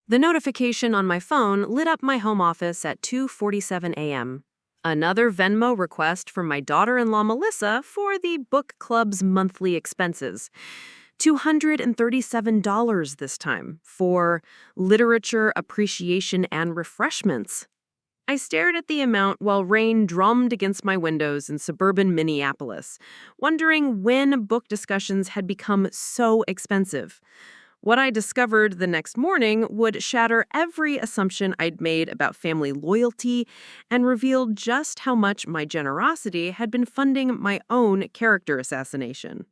The notification on my phone lit up my home office at 2:47 a.m. Another Venmo request from my daughter-in-law Melissa for the book club's monthly expenses. $237 this time for literature, appreciation, and refreshments. I stared at the amount while rain drummed against my windows in suburban Minneapolis, wondering when book discussions had become so expensive. What I discovered the next morning would shatter every assumption I'd made about family loyalty and reveal just how much my generosity had been funding my own character assassination.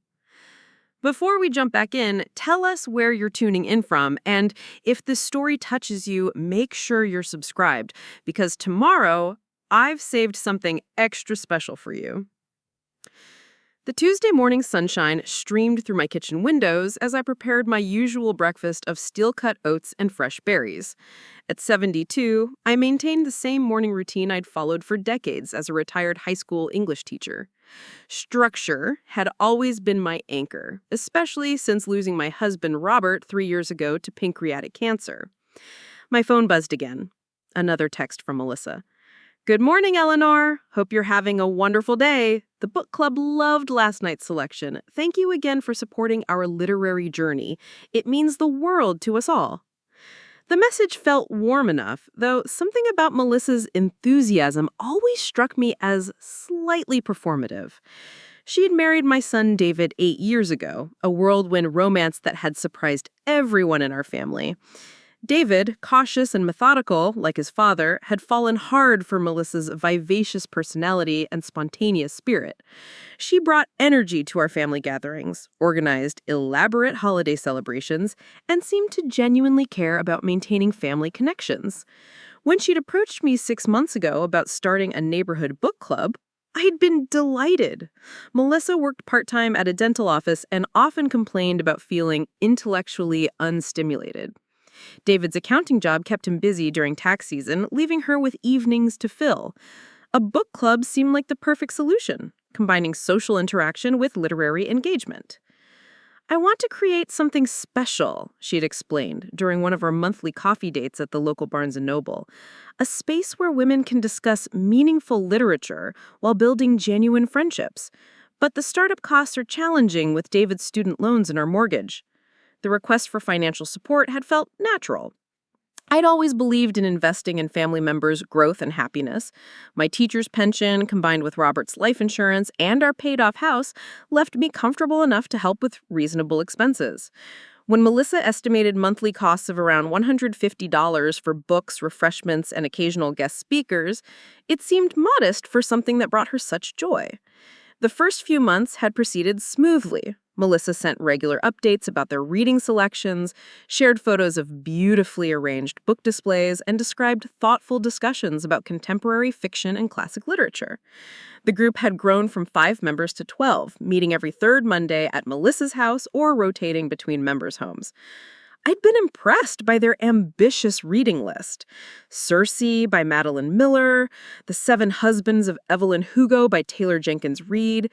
Before we jump back in, tell us where you're tuning in from, and if this story touches you, make sure you're subscribed, because tomorrow I've saved something extra special for you. The Tuesday morning sunshine streamed through my kitchen windows as I prepared my usual breakfast of steel-cut oats and fresh berries. At 72, I maintained the same morning routine I'd followed for decades as a retired high school English teacher. Structure had always been my anchor, especially since losing my husband Robert 3 years ago to pancreatic cancer. My phone buzzed again. Another text from Melissa. "Good morning, Eleanor. Hope you're having a wonderful day. The book club loved last night's selection. Thank you again for supporting our literary journey. It means the world to us all." The message felt warm enough, though something about Melissa's enthusiasm always struck me as slightly performative. She had married my son David 8 years ago, a whirlwind romance that had surprised everyone in our family. David, cautious and methodical, like his father, had fallen hard for Melissa's vivacious personality and spontaneous spirit. She brought energy to our family gatherings, organized elaborate holiday celebrations, and seemed to genuinely care about maintaining family connections. When she'd approached me 6 months ago about starting a neighborhood book club, I'd been delighted. Melissa worked part-time at a dental office and often complained about feeling intellectually unstimulated. David's accounting job kept him busy during tax season, leaving her with evenings to fill. A book club seemed like the perfect solution, combining social interaction with literary engagement. "I want to create something special," she'd explained during one of our monthly coffee dates at the local Barnes & Noble. "A space where women can discuss meaningful literature while building genuine friendships. But the startup costs are challenging with David's student loans and our mortgage." The request for financial support had felt natural. I'd always believed in investing in family members' growth and happiness. My teacher's pension, combined with Robert's life insurance and our paid-off house, left me comfortable enough to help with reasonable expenses. When Melissa estimated monthly costs of around $150 for books, refreshments, and occasional guest speakers, it seemed modest for something that brought her such joy. The first few months had proceeded smoothly. Melissa sent regular updates about their reading selections, shared photos of beautifully arranged book displays, and described thoughtful discussions about contemporary fiction and classic literature. The group had grown from 5 members to 12, meeting every third Monday at Melissa's house or rotating between members' homes. I'd been impressed by their ambitious reading list. Circe by Madeline Miller, The Seven Husbands of Evelyn Hugo by Taylor Jenkins Reid,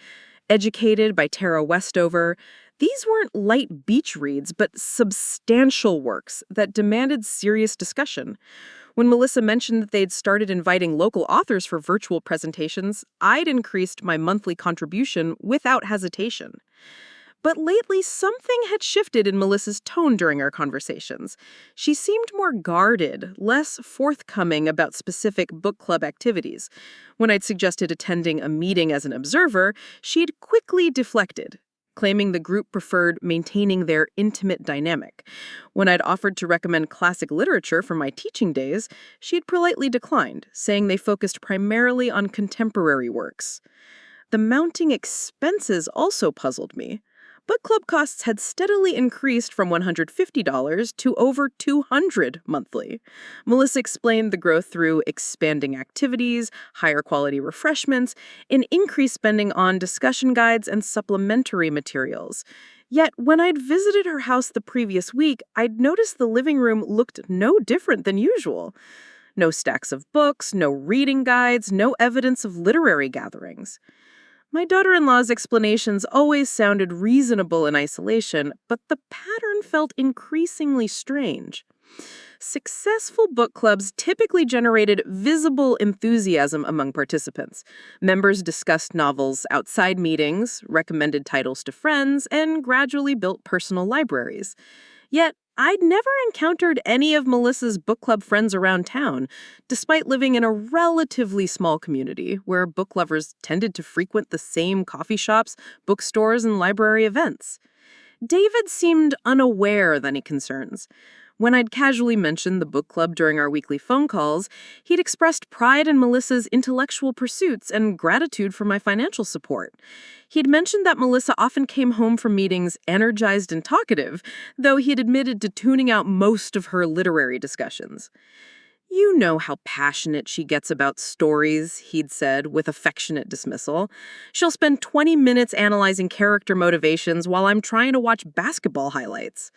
Educated by Tara Westover. These weren't light beach reads, but substantial works that demanded serious discussion. When Melissa mentioned that they'd started inviting local authors for virtual presentations, I'd increased my monthly contribution without hesitation. But lately, something had shifted in Melissa's tone during our conversations. She seemed more guarded, less forthcoming about specific book club activities. When I'd suggested attending a meeting as an observer, she'd quickly deflected, claiming the group preferred maintaining their intimate dynamic. When I'd offered to recommend classic literature from my teaching days, she'd politely declined, saying they focused primarily on contemporary works. The mounting expenses also puzzled me. Book club costs had steadily increased from $150 to over $200 monthly. Melissa explained the growth through expanding activities, higher quality refreshments, and increased spending on discussion guides and supplementary materials. Yet, when I'd visited her house the previous week, I'd noticed the living room looked no different than usual. No stacks of books, no reading guides, no evidence of literary gatherings. My daughter-in-law's explanations always sounded reasonable in isolation, but the pattern felt increasingly strange. Successful book clubs typically generated visible enthusiasm among participants. Members discussed novels outside meetings, recommended titles to friends, and gradually built personal libraries. Yet, I'd never encountered any of Melissa's book club friends around town, despite living in a relatively small community where book lovers tended to frequent the same coffee shops, bookstores, and library events. David seemed unaware of any concerns. When I'd casually mentioned the book club during our weekly phone calls, he'd expressed pride in Melissa's intellectual pursuits and gratitude for my financial support. He'd mentioned that Melissa often came home from meetings energized and talkative, though he'd admitted to tuning out most of her literary discussions. "You know how passionate she gets about stories," he'd said with affectionate dismissal. "She'll spend 20 minutes analyzing character motivations while I'm trying to watch basketball highlights."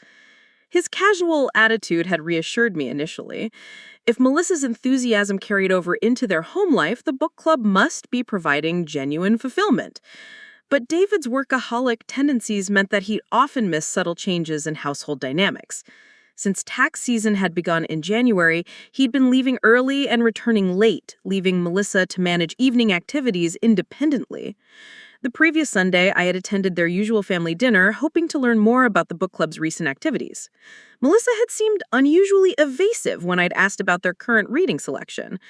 His casual attitude had reassured me initially. If Melissa's enthusiasm carried over into their home life, the book club must be providing genuine fulfillment. But David's workaholic tendencies meant that he'd often miss subtle changes in household dynamics. Since tax season had begun in January, he'd been leaving early and returning late, leaving Melissa to manage evening activities independently. The previous Sunday, I had attended their usual family dinner, hoping to learn more about the book club's recent activities. Melissa had seemed unusually evasive when I'd asked about their current reading selection.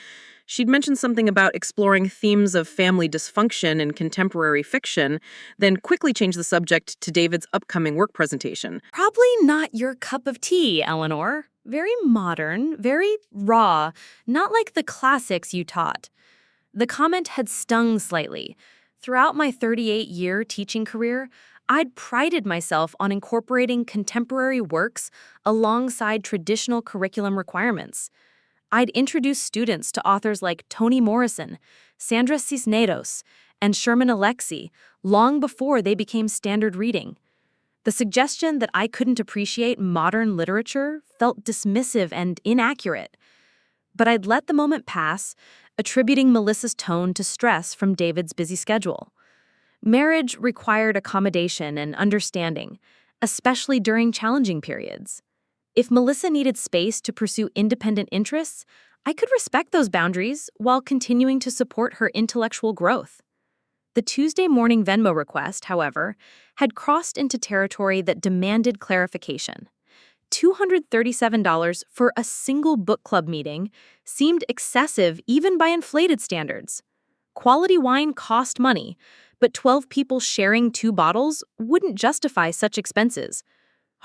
She'd mentioned something about exploring themes of family dysfunction in contemporary fiction, then quickly changed the subject to David's upcoming work presentation. Probably not your cup of tea, Eleanor. Very modern, very raw, not like the classics you taught. The comment had stung slightly. Throughout my 38-year teaching career, I'd prided myself on incorporating contemporary works alongside traditional curriculum requirements. I'd introduced students to authors like Toni Morrison, Sandra Cisneros, and Sherman Alexie long before they became standard reading. The suggestion that I couldn't appreciate modern literature felt dismissive and inaccurate. But I'd let the moment pass, attributing Melissa's tone to stress from David's busy schedule. Marriage required accommodation and understanding, especially during challenging periods. If Melissa needed space to pursue independent interests, I could respect those boundaries while continuing to support her intellectual growth. The Tuesday morning Venmo request, however, had crossed into territory that demanded clarification. $237 for a single book club meeting seemed excessive even by inflated standards. Quality wine cost money, but 12 people sharing 2 bottles wouldn't justify such expenses.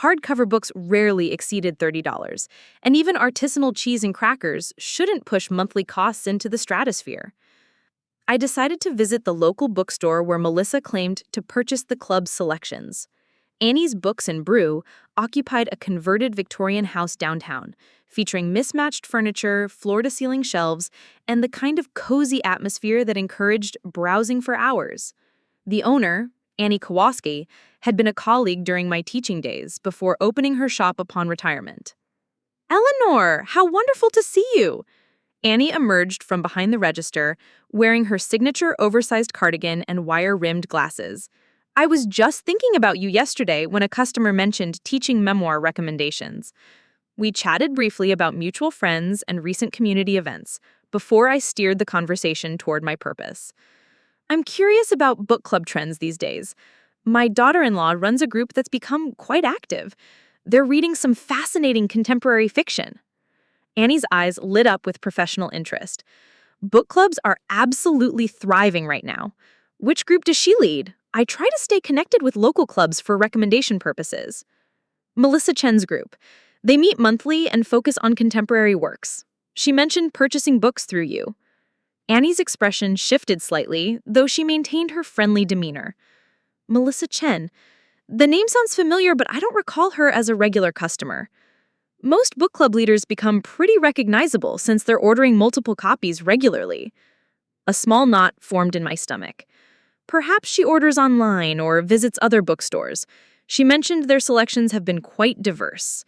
Hardcover books rarely exceeded $30, and even artisanal cheese and crackers shouldn't push monthly costs into the stratosphere. I decided to visit the local bookstore where Melissa claimed to purchase the club's selections. Annie's Books and Brew occupied a converted Victorian house downtown, featuring mismatched furniture, floor-to-ceiling shelves, and the kind of cozy atmosphere that encouraged browsing for hours. The owner, Annie Kowalski, had been a colleague during my teaching days before opening her shop upon retirement. "Eleanor, how wonderful to see you!" Annie emerged from behind the register, wearing her signature oversized cardigan and wire-rimmed glasses. "I was just thinking about you yesterday when a customer mentioned teaching memoir recommendations." We chatted briefly about mutual friends and recent community events before I steered the conversation toward my purpose. "I'm curious about book club trends these days. My daughter-in-law runs a group that's become quite active. They're reading some fascinating contemporary fiction." Annie's eyes lit up with professional interest. "Book clubs are absolutely thriving right now. Which group does she lead? I try to stay connected with local clubs for recommendation purposes." "Melissa Chen's group. They meet monthly and focus on contemporary works. She mentioned purchasing books through you." Annie's expression shifted slightly, though she maintained her friendly demeanor. "Melissa Chen. The name sounds familiar, but I don't recall her as a regular customer." Most book club leaders become pretty recognizable since they're ordering multiple copies regularly. A small knot formed in my stomach. Perhaps she orders online or visits other bookstores. She mentioned their selections have been quite diverse.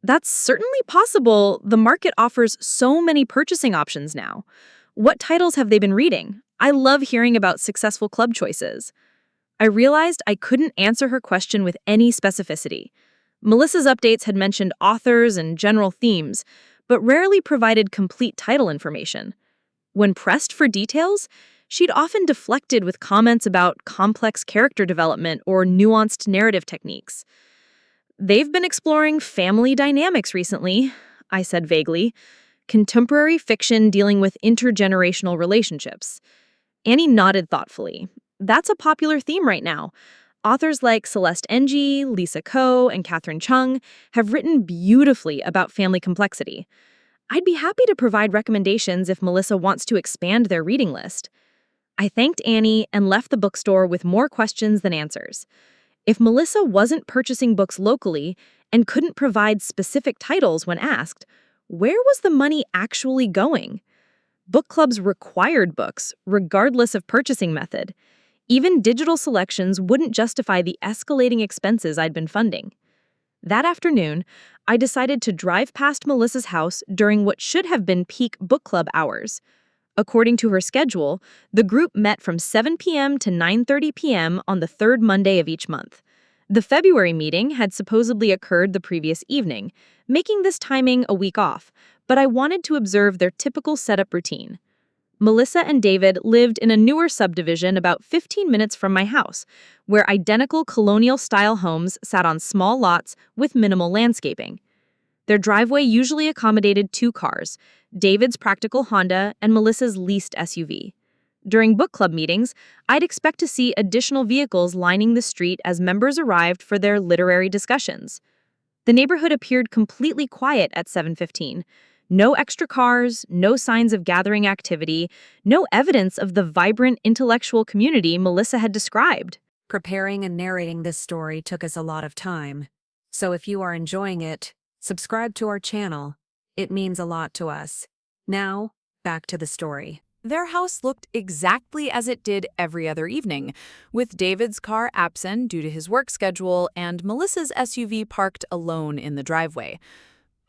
That's certainly possible. The market offers so many purchasing options now. What titles have they been reading? I love hearing about successful club choices. I realized I couldn't answer her question with any specificity. Melissa's updates had mentioned authors and general themes, but rarely provided complete title information. When pressed for details, she'd often deflected with comments about complex character development or nuanced narrative techniques. "They've been exploring family dynamics recently," I said vaguely. "Contemporary fiction dealing with intergenerational relationships." Annie nodded thoughtfully. "That's a popular theme right now. Authors like Celeste Ng, Lisa Ko, and Catherine Chung have written beautifully about family complexity. I'd be happy to provide recommendations if Melissa wants to expand their reading list." I thanked Annie and left the bookstore with more questions than answers. If Melissa wasn't purchasing books locally and couldn't provide specific titles when asked, where was the money actually going? Book clubs required books, regardless of purchasing method. Even digital selections wouldn't justify the escalating expenses I'd been funding. That afternoon, I decided to drive past Melissa's house during what should have been peak book club hours. According to her schedule, the group met from 7 p.m. to 9:30 p.m. on the third Monday of each month. The February meeting had supposedly occurred the previous evening, making this timing a week off, but I wanted to observe their typical setup routine. Melissa and David lived in a newer subdivision about 15 minutes from my house, where identical colonial-style homes sat on small lots with minimal landscaping. Their driveway usually accommodated 2 cars, David's practical Honda and Melissa's leased SUV. During book club meetings, I'd expect to see additional vehicles lining the street as members arrived for their literary discussions. The neighborhood appeared completely quiet at 7:15. No extra cars, no signs of gathering activity, no evidence of the vibrant intellectual community Melissa had described. Preparing and narrating this story took us a lot of time. So if you are enjoying it, subscribe to our channel. It means a lot to us. Now, back to the story. Their house looked exactly as it did every other evening, with David's car absent due to his work schedule and Melissa's SUV parked alone in the driveway.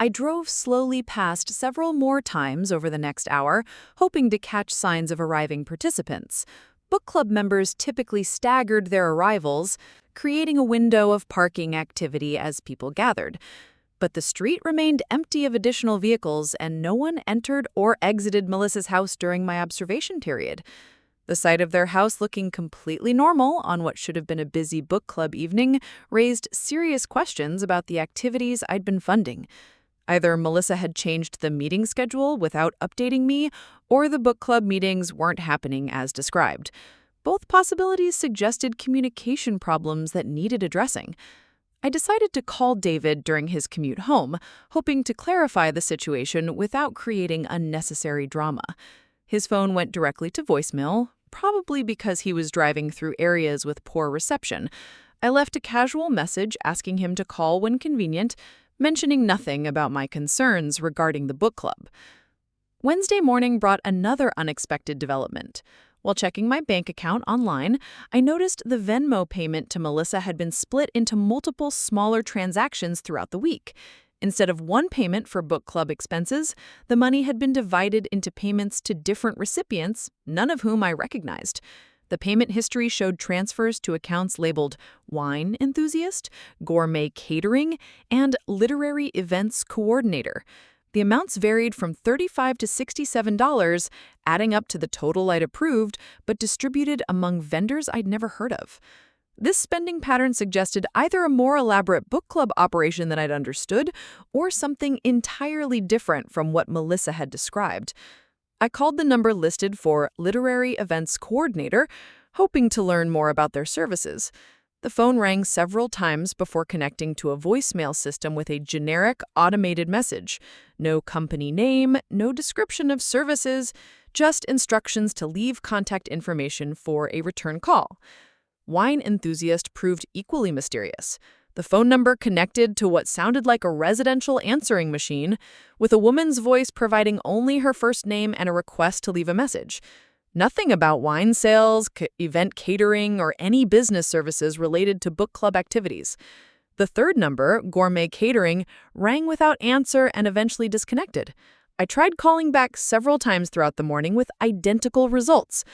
I drove slowly past several more times over the next hour, hoping to catch signs of arriving participants. Book club members typically staggered their arrivals, creating a window of parking activity as people gathered. But the street remained empty of additional vehicles, and no one entered or exited Melissa's house during my observation period. The sight of their house looking completely normal on what should have been a busy book club evening raised serious questions about the activities I'd been funding. Either Melissa had changed the meeting schedule without updating me, or the book club meetings weren't happening as described. Both possibilities suggested communication problems that needed addressing. I decided to call David during his commute home, hoping to clarify the situation without creating unnecessary drama. His phone went directly to voicemail, probably because he was driving through areas with poor reception. I left a casual message asking him to call when convenient, mentioning nothing about my concerns regarding the book club. Wednesday morning brought another unexpected development. While checking my bank account online, I noticed the Venmo payment to Melissa had been split into multiple smaller transactions throughout the week. Instead of one payment for book club expenses, the money had been divided into payments to different recipients, none of whom I recognized. The payment history showed transfers to accounts labeled Wine Enthusiast, Gourmet Catering, and Literary Events Coordinator. The amounts varied from $35 to $67, adding up to the total I'd approved, but distributed among vendors I'd never heard of. This spending pattern suggested either a more elaborate book club operation than I'd understood, or something entirely different from what Melissa had described. I called the number listed for Literary Events Coordinator, hoping to learn more about their services. The phone rang several times before connecting to a voicemail system with a generic, automated message. No company name, no description of services, just instructions to leave contact information for a return call. Wine Enthusiast proved equally mysterious. The phone number connected to what sounded like a residential answering machine, with a woman's voice providing only her first name and a request to leave a message. Nothing about wine sales, event catering, or any business services related to book club activities. The third number, Gourmet Catering, rang without answer and eventually disconnected. I tried calling back several times throughout the morning with identical results.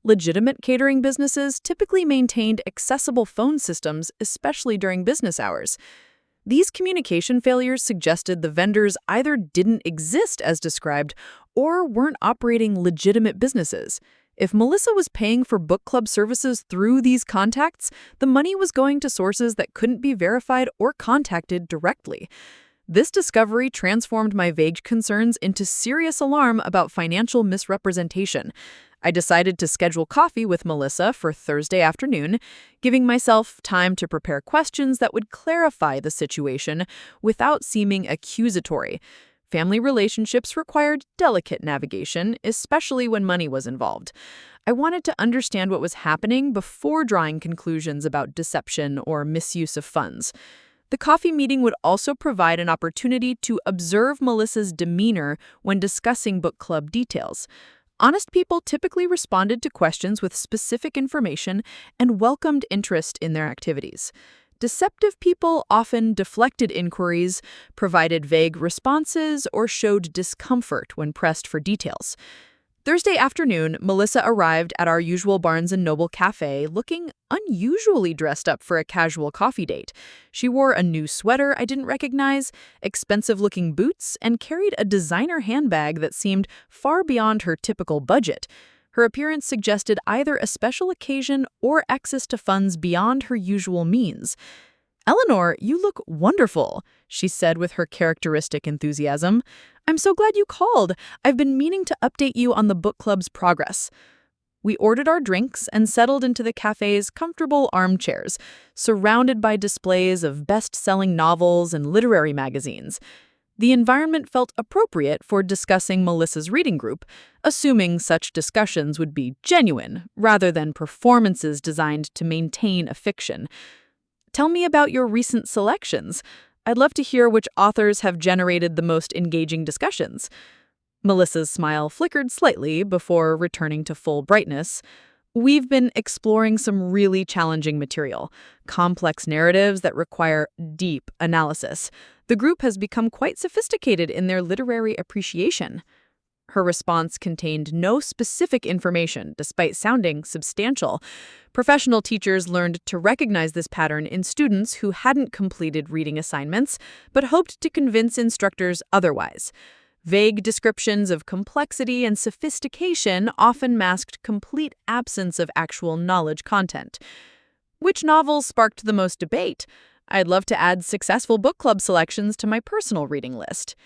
Legitimate catering businesses typically maintained accessible phone systems, especially during business hours. These communication failures suggested the vendors either didn't exist as described or weren't operating legitimate businesses. If Melissa was paying for book club services through these contacts, the money was going to sources that couldn't be verified or contacted directly. This discovery transformed my vague concerns into serious alarm about financial misrepresentation. I decided to schedule coffee with Melissa for Thursday afternoon, giving myself time to prepare questions that would clarify the situation without seeming accusatory. Family relationships required delicate navigation, especially when money was involved. I wanted to understand what was happening before drawing conclusions about deception or misuse of funds. The coffee meeting would also provide an opportunity to observe Melissa's demeanor when discussing book club details. Honest people typically responded to questions with specific information and welcomed interest in their activities. Deceptive people often deflected inquiries, provided vague responses, or showed discomfort when pressed for details. Thursday afternoon, Melissa arrived at our usual Barnes & Noble cafe looking unusually dressed up for a casual coffee date. She wore a new sweater I didn't recognize, expensive-looking boots, and carried a designer handbag that seemed far beyond her typical budget. Her appearance suggested either a special occasion or access to funds beyond her usual means. "Eleanor, you look wonderful," she said with her characteristic enthusiasm. "I'm so glad you called. I've been meaning to update you on the book club's progress." We ordered our drinks and settled into the cafe's comfortable armchairs, surrounded by displays of best-selling novels and literary magazines. The environment felt appropriate for discussing Melissa's reading group, assuming such discussions would be genuine rather than performances designed to maintain a fiction. "Tell me about your recent selections. I'd love to hear which authors have generated the most engaging discussions." Melissa's smile flickered slightly before returning to full brightness. "We've been exploring some really challenging material, complex narratives that require deep analysis. The group has become quite sophisticated in their literary appreciation." Her response contained no specific information, despite sounding substantial. Professional teachers learned to recognize this pattern in students who hadn't completed reading assignments, but hoped to convince instructors otherwise. Vague descriptions of complexity and sophistication often masked complete absence of actual knowledge content. Which novels sparked the most debate? I'd love to add successful book club selections to my personal reading list.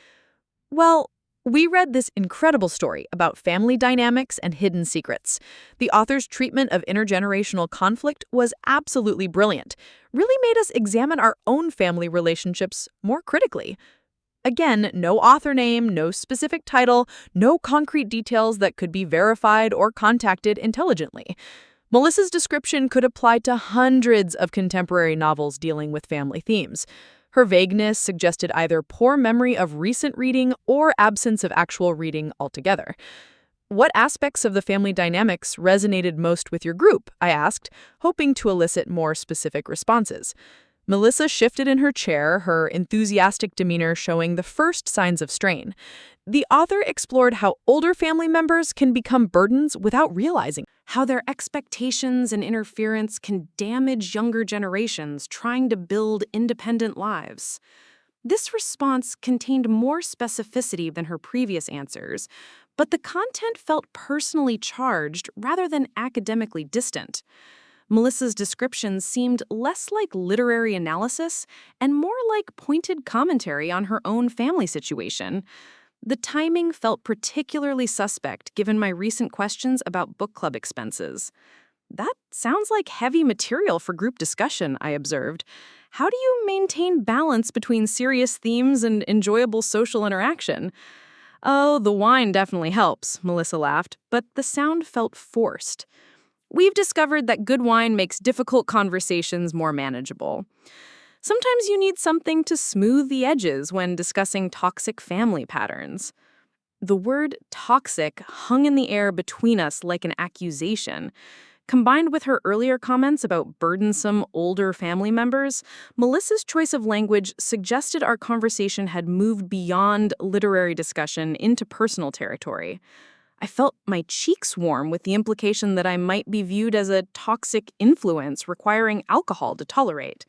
Well, we read this incredible story about family dynamics and hidden secrets. The author's treatment of intergenerational conflict was absolutely brilliant, really made us examine our own family relationships more critically. Again, no author name, no specific title, no concrete details that could be verified or contacted intelligently. Melissa's description could apply to hundreds of contemporary novels dealing with family themes. Her vagueness suggested either poor memory of recent reading or absence of actual reading altogether. "What aspects of the family dynamics resonated most with your group?" I asked, hoping to elicit more specific responses. Melissa shifted in her chair, her enthusiastic demeanor showing the first signs of strain. The author explored how older family members can become burdens without realizing, How their expectations and interference can damage younger generations trying to build independent lives. This response contained more specificity than her previous answers, but the content felt personally charged rather than academically distant. Melissa's descriptions seemed less like literary analysis and more like pointed commentary on her own family situation. The timing felt particularly suspect given my recent questions about book club expenses. "That sounds like heavy material for group discussion," I observed. "How do you maintain balance between serious themes and enjoyable social interaction?" "Oh, the wine definitely helps," Melissa laughed, but the sound felt forced. "We've discovered that good wine makes difficult conversations more manageable. Sometimes you need something to smooth the edges when discussing toxic family patterns." The word toxic hung in the air between us like an accusation. Combined with her earlier comments about burdensome older family members, Melissa's choice of language suggested our conversation had moved beyond literary discussion into personal territory. I felt my cheeks warm with the implication that I might be viewed as a toxic influence requiring alcohol to tolerate.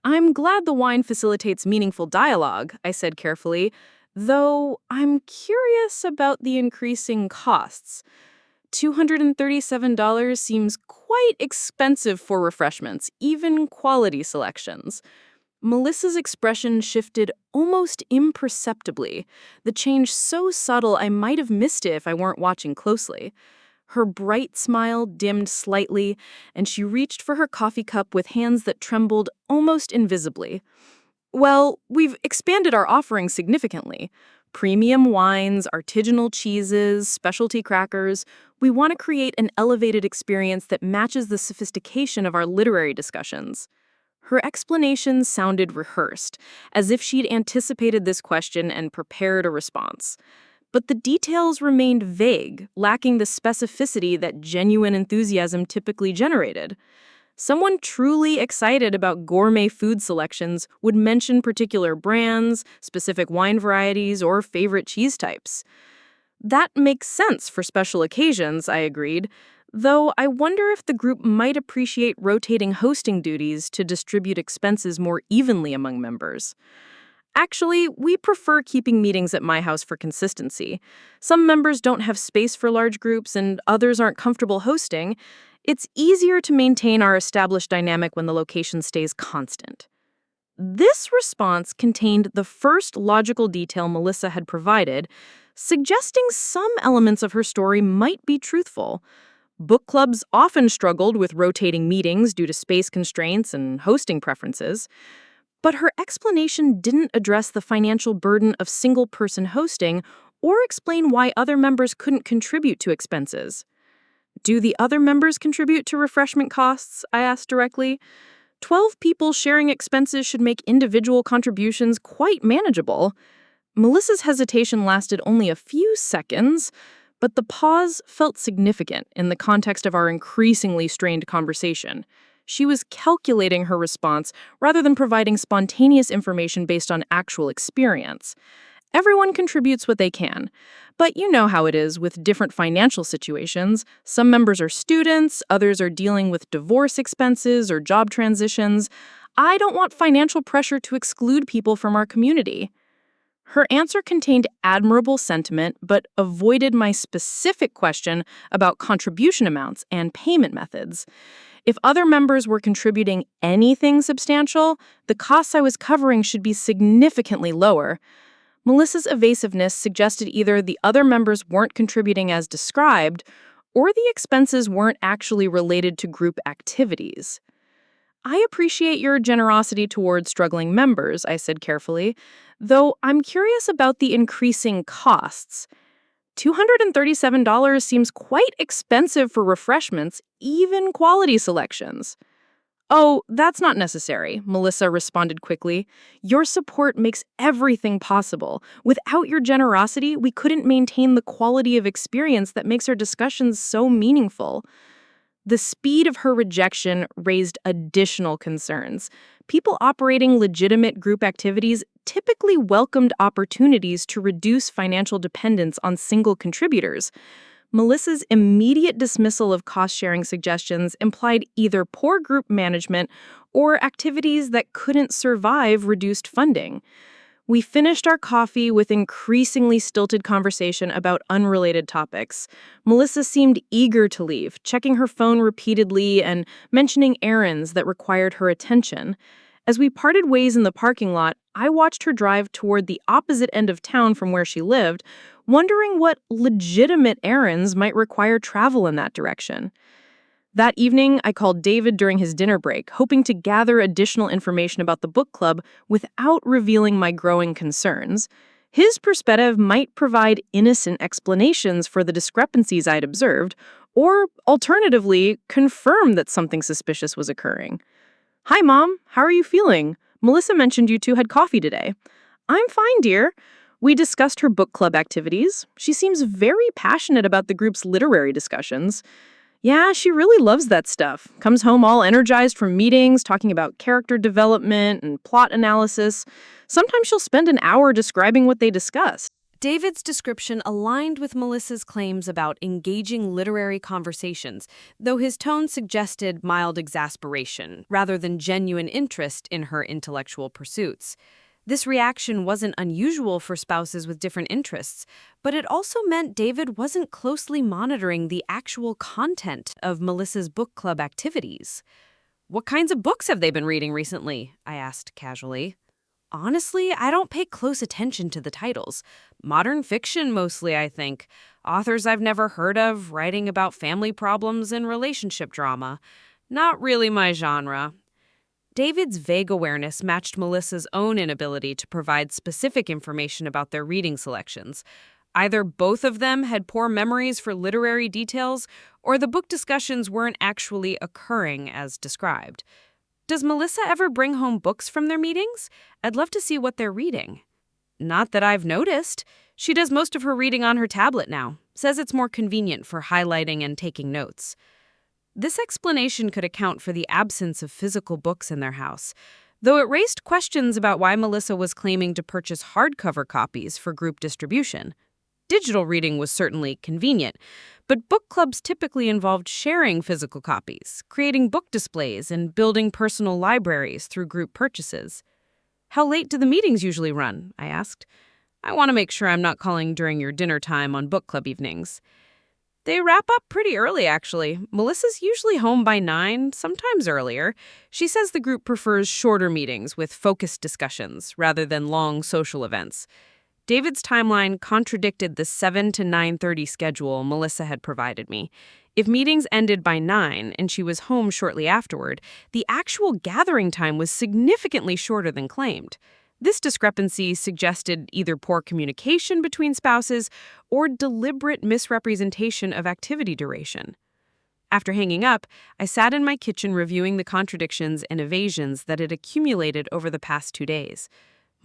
I'm glad the wine facilitates meaningful dialogue, I said carefully, though I'm curious about the increasing costs. $237 seems quite expensive for refreshments, even quality selections. Melissa's expression shifted almost imperceptibly, the change so subtle I might have missed it if I weren't watching closely. Her bright smile dimmed slightly, and she reached for her coffee cup with hands that trembled almost invisibly. Well, we've expanded our offering significantly. Premium wines, artisanal cheeses, specialty crackers. We want to create an elevated experience that matches the sophistication of our literary discussions. Her explanation sounded rehearsed, as if she'd anticipated this question and prepared a response. But the details remained vague, lacking the specificity that genuine enthusiasm typically generated. Someone truly excited about gourmet food selections would mention particular brands, specific wine varieties, or favorite cheese types. That makes sense for special occasions, I agreed, though I wonder if the group might appreciate rotating hosting duties to distribute expenses more evenly among members. Actually, we prefer keeping meetings at my house for consistency. Some members don't have space for large groups and others aren't comfortable hosting. It's easier to maintain our established dynamic when the location stays constant. This response contained the first logical detail Melissa had provided, suggesting some elements of her story might be truthful. Book clubs often struggled with rotating meetings due to space constraints and hosting preferences. But her explanation didn't address the financial burden of single-person hosting or explain why other members couldn't contribute to expenses. Do the other members contribute to refreshment costs? I asked directly. 12 people sharing expenses should make individual contributions quite manageable. Melissa's hesitation lasted only a few seconds, but the pause felt significant in the context of our increasingly strained conversation. She was calculating her response rather than providing spontaneous information based on actual experience. Everyone contributes what they can, but you know how it is with different financial situations. Some members are students, others are dealing with divorce expenses or job transitions. I don't want financial pressure to exclude people from our community. Her answer contained admirable sentiment, but avoided my specific question about contribution amounts and payment methods. If other members were contributing anything substantial, the costs I was covering should be significantly lower. Melissa's evasiveness suggested either the other members weren't contributing as described, or the expenses weren't actually related to group activities. I appreciate your generosity toward struggling members, I said carefully, though I'm curious about the increasing costs. $237 seems quite expensive for refreshments, even quality selections. Oh, that's not necessary, Melissa responded quickly. Your support makes everything possible. Without your generosity, we couldn't maintain the quality of experience that makes our discussions so meaningful. The speed of her rejection raised additional concerns. People operating legitimate group activities typically welcomed opportunities to reduce financial dependence on single contributors. Melissa's immediate dismissal of cost-sharing suggestions implied either poor group management or activities that couldn't survive reduced funding. We finished our coffee with increasingly stilted conversation about unrelated topics. Melissa seemed eager to leave, checking her phone repeatedly and mentioning errands that required her attention. As we parted ways in the parking lot, I watched her drive toward the opposite end of town from where she lived, wondering what legitimate errands might require travel in that direction. That evening, I called David during his dinner break, hoping to gather additional information about the book club without revealing my growing concerns. His perspective might provide innocent explanations for the discrepancies I'd observed, or alternatively, confirm that something suspicious was occurring. "Hi, Mom. How are you feeling? Melissa mentioned you two had coffee today." "I'm fine, dear." We discussed her book club activities. She seems very passionate about the group's literary discussions. Yeah, she really loves that stuff. Comes home all energized from meetings, talking about character development and plot analysis. Sometimes she'll spend an hour describing what they discussed. David's description aligned with Melissa's claims about engaging literary conversations, though his tone suggested mild exasperation rather than genuine interest in her intellectual pursuits. This reaction wasn't unusual for spouses with different interests, but it also meant David wasn't closely monitoring the actual content of Melissa's book club activities. "What kinds of books have they been reading recently?" I asked casually. "Honestly, I don't pay close attention to the titles. Modern fiction mostly, I think. Authors I've never heard of, writing about family problems and relationship drama. Not really my genre." David's vague awareness matched Melissa's own inability to provide specific information about their reading selections. Either both of them had poor memories for literary details, or the book discussions weren't actually occurring as described. "Does Melissa ever bring home books from their meetings? I'd love to see what they're reading." "Not that I've noticed. She does most of her reading on her tablet now. Says it's more convenient for highlighting and taking notes." This explanation could account for the absence of physical books in their house, though it raised questions about why Melissa was claiming to purchase hardcover copies for group distribution. Digital reading was certainly convenient, but book clubs typically involved sharing physical copies, creating book displays, and building personal libraries through group purchases. "How late do the meetings usually run?" I asked. "I want to make sure I'm not calling during your dinner time on book club evenings." "They wrap up pretty early, actually. Melissa's usually home by 9, sometimes earlier. She says the group prefers shorter meetings with focused discussions rather than long social events." David's timeline contradicted the 7 to 9:30 schedule Melissa had provided me. If meetings ended by 9 and she was home shortly afterward, the actual gathering time was significantly shorter than claimed. This discrepancy suggested either poor communication between spouses or deliberate misrepresentation of activity duration. After hanging up, I sat in my kitchen reviewing the contradictions and evasions that had accumulated over the past 2 days.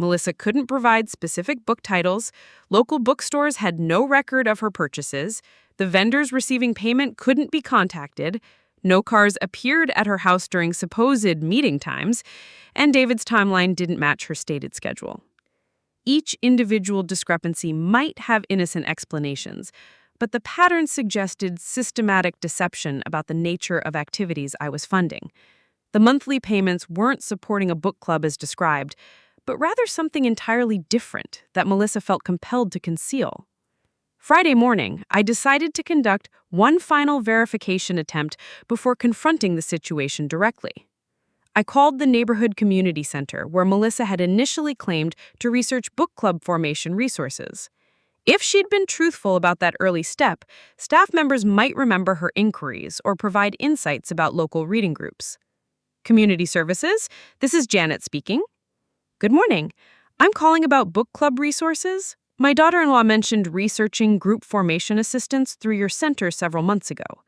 Melissa couldn't provide specific book titles, local bookstores had no record of her purchases, the vendors receiving payment couldn't be contacted, no cars appeared at her house during supposed meeting times, and David's timeline didn't match her stated schedule. Each individual discrepancy might have innocent explanations, but the pattern suggested systematic deception about the nature of activities I was funding. The monthly payments weren't supporting a book club as described, but rather something entirely different that Melissa felt compelled to conceal. Friday morning, I decided to conduct one final verification attempt before confronting the situation directly. I called the neighborhood community center where Melissa had initially claimed to research book club formation resources. If she'd been truthful about that early step, staff members might remember her inquiries or provide insights about local reading groups. "Community services, this is Janet speaking." "Good morning. I'm calling about book club resources. My daughter-in-law mentioned researching group formation assistance through your center several months ago.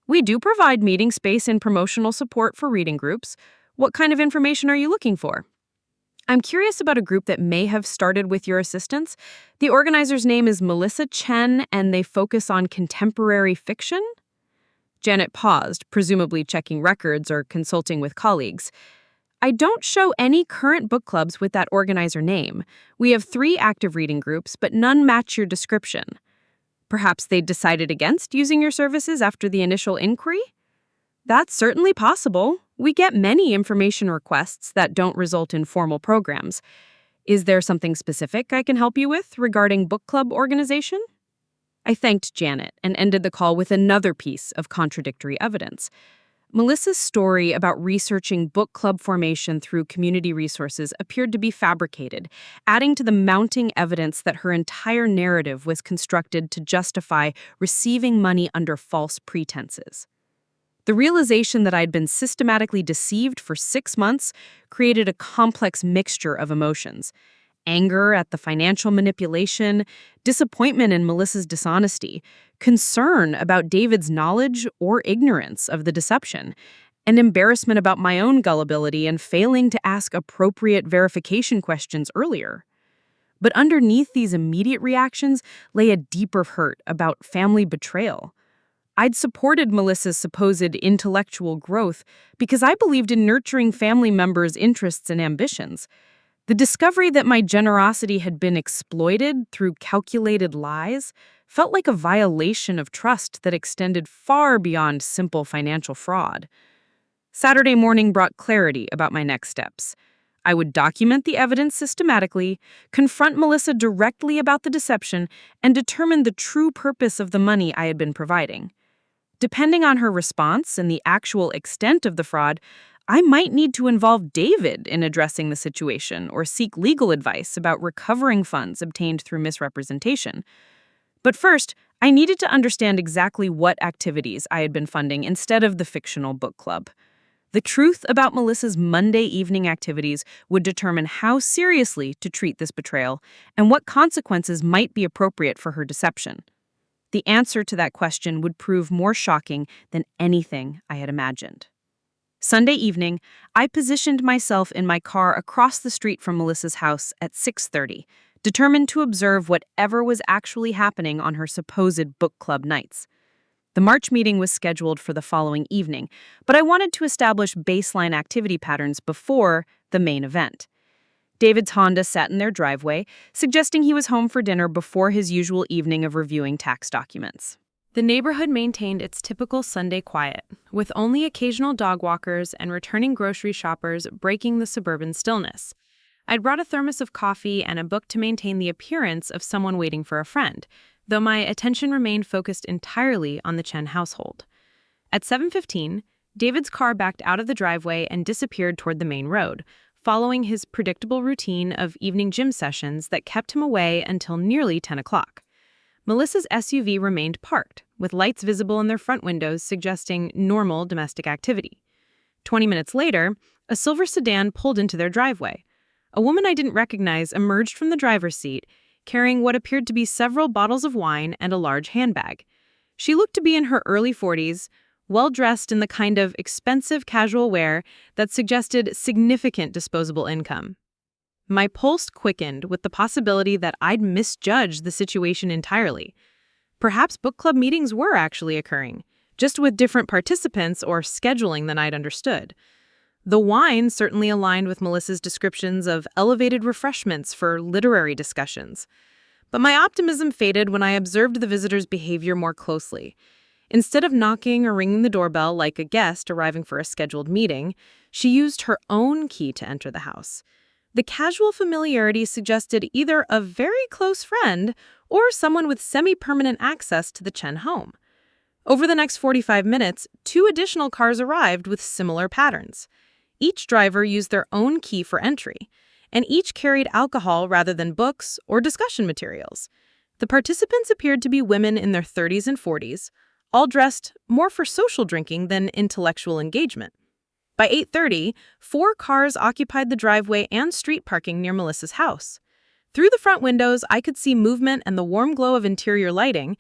We do provide meeting space and promotional support for reading groups. What kind of information are you looking for?" "I'm curious about a group that may have started with your assistance. The organizer's name is Melissa Chen, and they focus on contemporary fiction." Janet paused, presumably checking records or consulting with colleagues. "I don't show any current book clubs with that organizer name. We have 3 active reading groups, but none match your description. Perhaps they decided against using your services after the initial inquiry?" "That's certainly possible. We get many information requests that don't result in formal programs. Is there something specific I can help you with regarding book club organization?" I thanked Janet and ended the call with another piece of contradictory evidence. Melissa's story about researching book club formation through community resources appeared to be fabricated, adding to the mounting evidence that her entire narrative was constructed to justify receiving money under false pretenses. The realization that I'd been systematically deceived for 6 months created a complex mixture of emotions: anger at the financial manipulation, disappointment in Melissa's dishonesty, concern about David's knowledge or ignorance of the deception, and embarrassment about my own gullibility and failing to ask appropriate verification questions earlier. But underneath these immediate reactions lay a deeper hurt about family betrayal. I'd supported Melissa's supposed intellectual growth because I believed in nurturing family members' interests and ambitions. The discovery that my generosity had been exploited through calculated lies felt like a violation of trust that extended far beyond simple financial fraud. Saturday morning brought clarity about my next steps. I would document the evidence systematically, confront Melissa directly about the deception, and determine the true purpose of the money I had been providing. Depending on her response and the actual extent of the fraud, I might need to involve David in addressing the situation or seek legal advice about recovering funds obtained through misrepresentation. But first, I needed to understand exactly what activities I had been funding instead of the fictional book club. The truth about Melissa's Monday evening activities would determine how seriously to treat this betrayal and what consequences might be appropriate for her deception. The answer to that question would prove more shocking than anything I had imagined. Sunday evening, I positioned myself in my car across the street from Melissa's house at 6:30, determined to observe whatever was actually happening on her supposed book club nights. The March meeting was scheduled for the following evening, but I wanted to establish baseline activity patterns before the main event. David's Honda sat in their driveway, suggesting he was home for dinner before his usual evening of reviewing tax documents. The neighborhood maintained its typical Sunday quiet, with only occasional dog walkers and returning grocery shoppers breaking the suburban stillness. I'd brought a thermos of coffee and a book to maintain the appearance of someone waiting for a friend, though my attention remained focused entirely on the Chen household. At 7:15, David's car backed out of the driveway and disappeared toward the main road, following his predictable routine of evening gym sessions that kept him away until nearly 10 o'clock. Melissa's SUV remained parked, with lights visible in their front windows suggesting normal domestic activity. 20 minutes later, a silver sedan pulled into their driveway. A woman I didn't recognize emerged from the driver's seat, carrying what appeared to be several bottles of wine and a large handbag. She looked to be in her early 40s, well-dressed in the kind of expensive casual wear that suggested significant disposable income. My pulse quickened with the possibility that I'd misjudged the situation entirely. Perhaps book club meetings were actually occurring, just with different participants or scheduling than I'd understood. The wine certainly aligned with Melissa's descriptions of elevated refreshments for literary discussions. But my optimism faded when I observed the visitor's behavior more closely. Instead of knocking or ringing the doorbell like a guest arriving for a scheduled meeting, she used her own key to enter the house. The casual familiarity suggested either a very close friend or someone with semi-permanent access to the Chen home. Over the next 45 minutes, 2 additional cars arrived with similar patterns. Each driver used their own key for entry, and each carried alcohol rather than books or discussion materials. The participants appeared to be women in their 30s and 40s, all dressed more for social drinking than intellectual engagement. By 8:30, 4 cars occupied the driveway and street parking near Melissa's house. Through the front windows, I could see movement and the warm glow of interior lighting,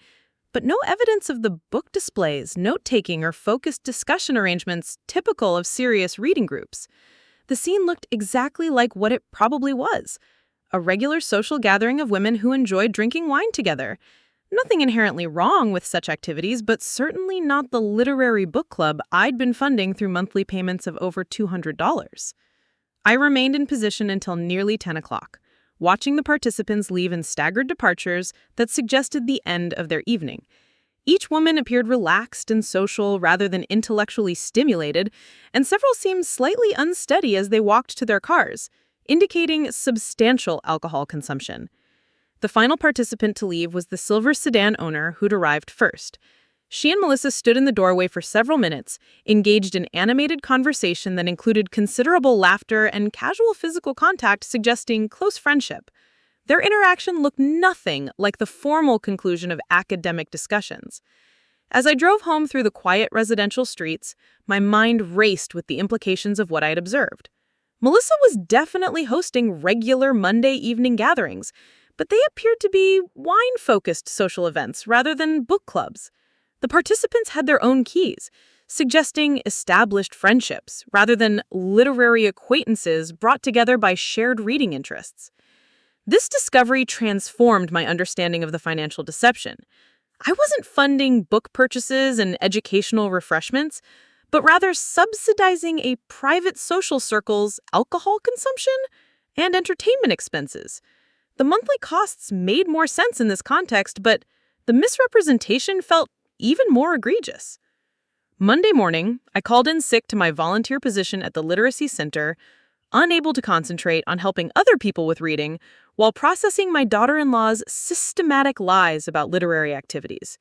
but no evidence of the book displays, note-taking, or focused discussion arrangements typical of serious reading groups. The scene looked exactly like what it probably was, a regular social gathering of women who enjoyed drinking wine together. Nothing inherently wrong with such activities, but certainly not the literary book club I'd been funding through monthly payments of over $200. I remained in position until nearly 10 o'clock, watching the participants leave in staggered departures that suggested the end of their evening. Each woman appeared relaxed and social rather than intellectually stimulated, and several seemed slightly unsteady as they walked to their cars, indicating substantial alcohol consumption. The final participant to leave was the silver sedan owner who'd arrived first. She and Melissa stood in the doorway for several minutes, engaged in animated conversation that included considerable laughter and casual physical contact suggesting close friendship. Their interaction looked nothing like the formal conclusion of academic discussions. As I drove home through the quiet residential streets, my mind raced with the implications of what I'd observed. Melissa was definitely hosting regular Monday evening gatherings, but they appeared to be wine-focused social events rather than book clubs. The participants had their own keys, suggesting established friendships rather than literary acquaintances brought together by shared reading interests. This discovery transformed my understanding of the financial deception. I wasn't funding book purchases and educational refreshments, but rather subsidizing a private social circle's alcohol consumption and entertainment expenses. The monthly costs made more sense in this context, but the misrepresentation felt even more egregious. Monday morning, I called in sick to my volunteer position at the Literacy Center, unable to concentrate on helping other people with reading while processing my daughter-in-law's systematic lies about literary activities.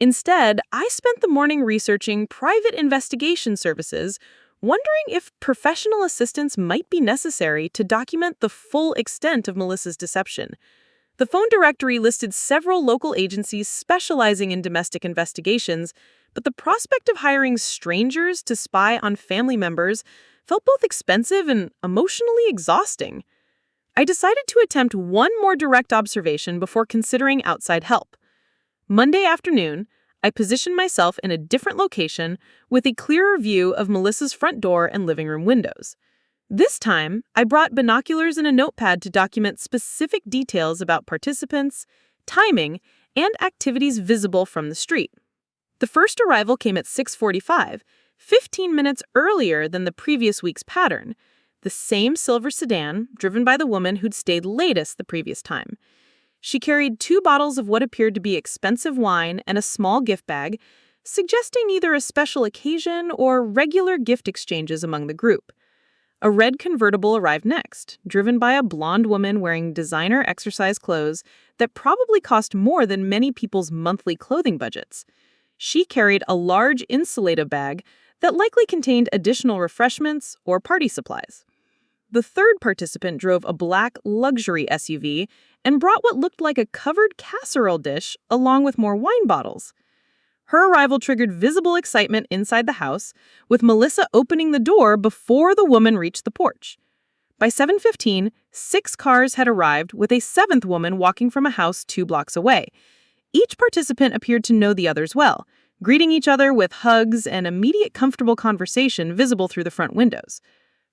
Instead, I spent the morning researching private investigation services, wondering if professional assistance might be necessary to document the full extent of Melissa's deception. The phone directory listed several local agencies specializing in domestic investigations, but the prospect of hiring strangers to spy on family members felt both expensive and emotionally exhausting. I decided to attempt one more direct observation before considering outside help. Monday afternoon, I positioned myself in a different location with a clearer view of Melissa's front door and living room windows. This time, I brought binoculars and a notepad to document specific details about participants, timing, and activities visible from the street. The first arrival came at 6:45, 15 minutes earlier than the previous week's pattern. The same silver sedan, driven by the woman who'd stayed latest the previous time. She carried 2 bottles of what appeared to be expensive wine and a small gift bag, suggesting either a special occasion or regular gift exchanges among the group. A red convertible arrived next, driven by a blonde woman wearing designer exercise clothes that probably cost more than many people's monthly clothing budgets. She carried a large insulated bag that likely contained additional refreshments or party supplies. The third participant drove a black luxury SUV and brought what looked like a covered casserole dish along with more wine bottles. Her arrival triggered visible excitement inside the house, with Melissa opening the door before the woman reached the porch. By 7:15, 6 cars had arrived, with a 7th woman walking from a house 2 blocks away. Each participant appeared to know the others well, greeting each other with hugs and immediate comfortable conversation visible through the front windows.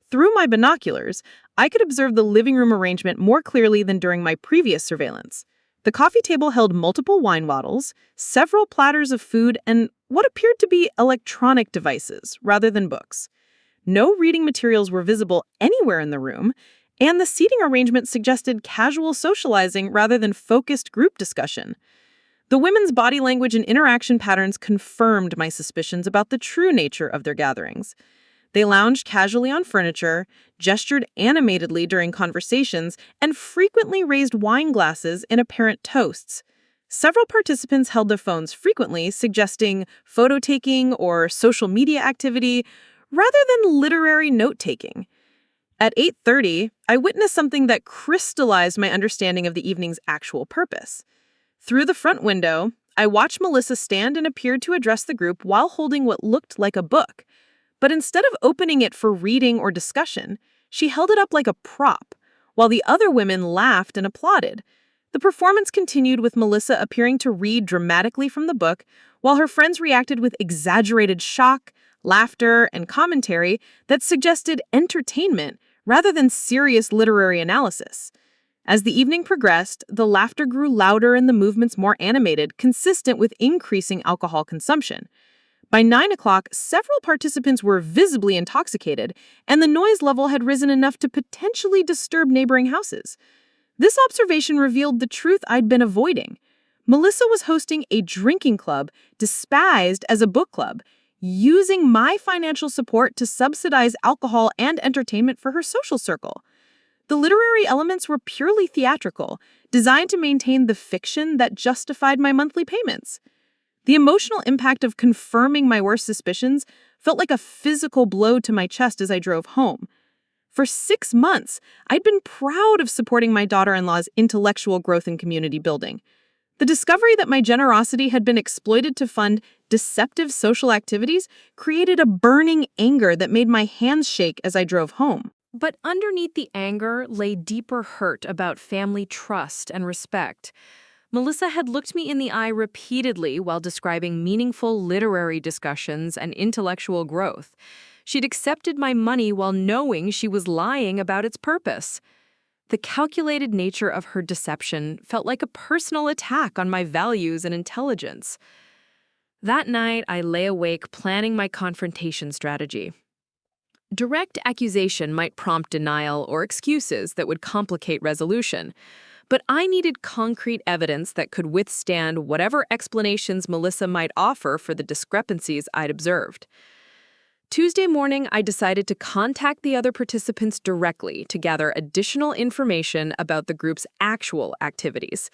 Through my binoculars, I could observe the living room arrangement more clearly than during my previous surveillance. The coffee table held multiple wine bottles, several platters of food, and what appeared to be electronic devices rather than books. No reading materials were visible anywhere in the room, and the seating arrangement suggested casual socializing rather than focused group discussion. The women's body language and interaction patterns confirmed my suspicions about the true nature of their gatherings. They lounged casually on furniture, gestured animatedly during conversations, and frequently raised wine glasses in apparent toasts. Several participants held their phones frequently, suggesting photo-taking or social media activity rather than literary note-taking. At 8:30, I witnessed something that crystallized my understanding of the evening's actual purpose. Through the front window, I watched Melissa stand and appeared to address the group while holding what looked like a book. But instead of opening it for reading or discussion, she held it up like a prop, while the other women laughed and applauded. The performance continued with Melissa appearing to read dramatically from the book, while her friends reacted with exaggerated shock, laughter, and commentary that suggested entertainment rather than serious literary analysis. As the evening progressed, the laughter grew louder and the movements more animated, consistent with increasing alcohol consumption. By 9 o'clock, several participants were visibly intoxicated, and the noise level had risen enough to potentially disturb neighboring houses. This observation revealed the truth I'd been avoiding. Melissa was hosting a drinking club disguised as a book club, using my financial support to subsidize alcohol and entertainment for her social circle. The literary elements were purely theatrical, designed to maintain the fiction that justified my monthly payments. The emotional impact of confirming my worst suspicions felt like a physical blow to my chest as I drove home. For 6 months, I'd been proud of supporting my daughter-in-law's intellectual growth and community building. The discovery that my generosity had been exploited to fund deceptive social activities created a burning anger that made my hands shake as I drove home. But underneath the anger lay deeper hurt about family trust and respect. Melissa had looked me in the eye repeatedly while describing meaningful literary discussions and intellectual growth. She'd accepted my money while knowing she was lying about its purpose. The calculated nature of her deception felt like a personal attack on my values and intelligence. That night, I lay awake planning my confrontation strategy. Direct accusation might prompt denial or excuses that would complicate resolution, but I needed concrete evidence that could withstand whatever explanations Melissa might offer for the discrepancies I'd observed. Tuesday morning, I decided to contact the other participants directly to gather additional information about the group's actual activities.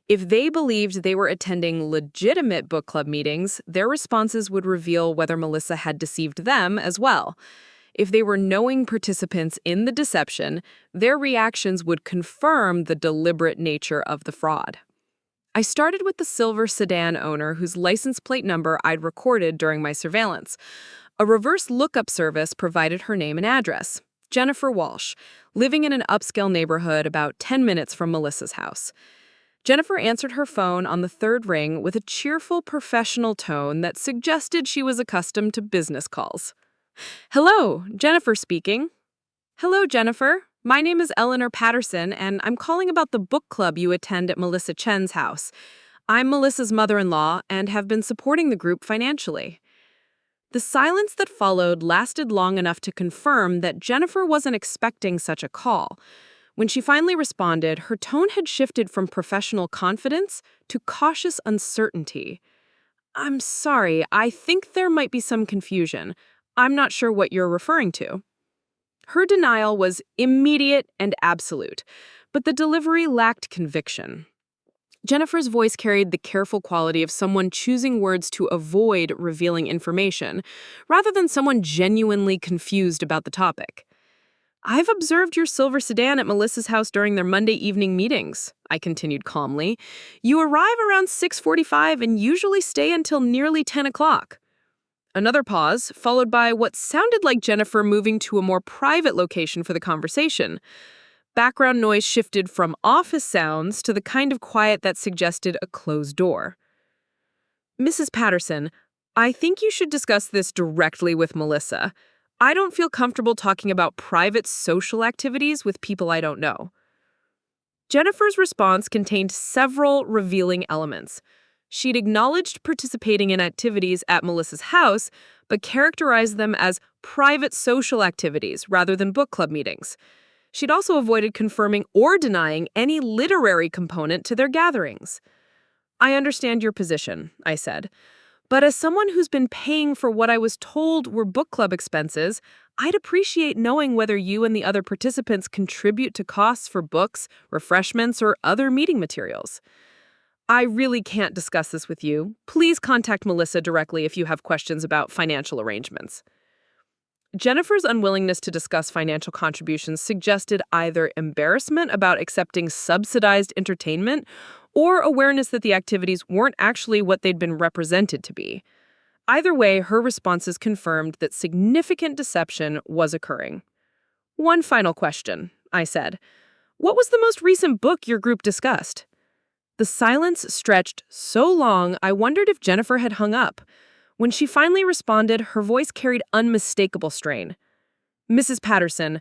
If they believed they were attending legitimate book club meetings, their responses would reveal whether Melissa had deceived them as well. If they were knowing participants in the deception, their reactions would confirm the deliberate nature of the fraud. I started with the silver sedan owner whose license plate number I'd recorded during my surveillance. A reverse lookup service provided her name and address. Jennifer Walsh, living in an upscale neighborhood about 10 minutes from Melissa's house. Jennifer answered her phone on the third ring with a cheerful, professional tone that suggested she was accustomed to business calls. Hello, Jennifer speaking. Hello, Jennifer. My name is Eleanor Patterson, and I'm calling about the book club you attend at Melissa Chen's house. I'm Melissa's mother-in-law and have been supporting the group financially. The silence that followed lasted long enough to confirm that Jennifer wasn't expecting such a call. When she finally responded, her tone had shifted from professional confidence to cautious uncertainty. I'm sorry, I think there might be some confusion. I'm not sure what you're referring to. Her denial was immediate and absolute, but the delivery lacked conviction. Jennifer's voice carried the careful quality of someone choosing words to avoid revealing information, rather than someone genuinely confused about the topic. I've observed your silver sedan at Melissa's house during their Monday evening meetings, I continued calmly. You arrive around 6:45 and usually stay until nearly 10 o'clock. Another pause, followed by what sounded like Jennifer moving to a more private location for the conversation. Background noise shifted from office sounds to the kind of quiet that suggested a closed door. Mrs. Patterson, I think you should discuss this directly with Melissa. I don't feel comfortable talking about private social activities with people I don't know. Jennifer's response contained several revealing elements. She'd acknowledged participating in activities at Melissa's house, but characterized them as private social activities rather than book club meetings. She'd also avoided confirming or denying any literary component to their gatherings. I understand your position, I said. But as someone who's been paying for what I was told were book club expenses, I'd appreciate knowing whether you and the other participants contribute to costs for books, refreshments, or other meeting materials. I really can't discuss this with you. Please contact Melissa directly if you have questions about financial arrangements. Jennifer's unwillingness to discuss financial contributions suggested either embarrassment about accepting subsidized entertainment or awareness that the activities weren't actually what they'd been represented to be. Either way, her responses confirmed that significant deception was occurring. One final question, I said. What was the most recent book your group discussed? The silence stretched so long, I wondered if Jennifer had hung up. When she finally responded, her voice carried unmistakable strain. Mrs. Patterson,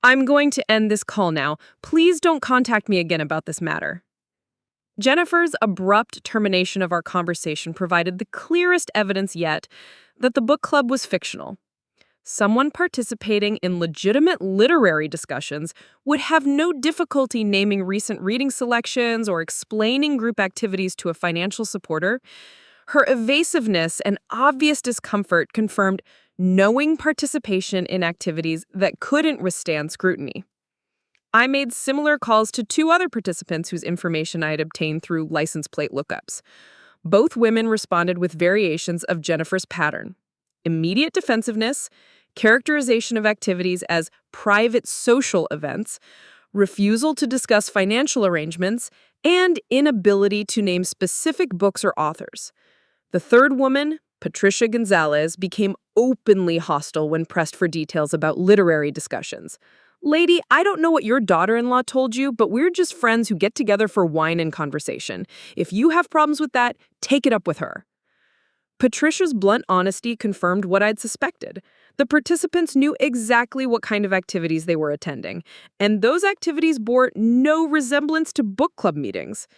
I'm going to end this call now. Please don't contact me again about this matter. Jennifer's abrupt termination of our conversation provided the clearest evidence yet that the book club was fictional. Someone participating in legitimate literary discussions would have no difficulty naming recent reading selections or explaining group activities to a financial supporter. Her evasiveness and obvious discomfort confirmed knowing participation in activities that couldn't withstand scrutiny. I made similar calls to two other participants whose information I had obtained through license plate lookups. Both women responded with variations of Jennifer's pattern: immediate defensiveness, characterization of activities as private social events, refusal to discuss financial arrangements, and inability to name specific books or authors. The third woman, Patricia Gonzalez, became openly hostile when pressed for details about literary discussions. Lady, I don't know what your daughter-in-law told you, but we're just friends who get together for wine and conversation. If you have problems with that, take it up with her. Patricia's blunt honesty confirmed what I'd suspected. The participants knew exactly what kind of activities they were attending, and those activities bore no resemblance to book club meetings.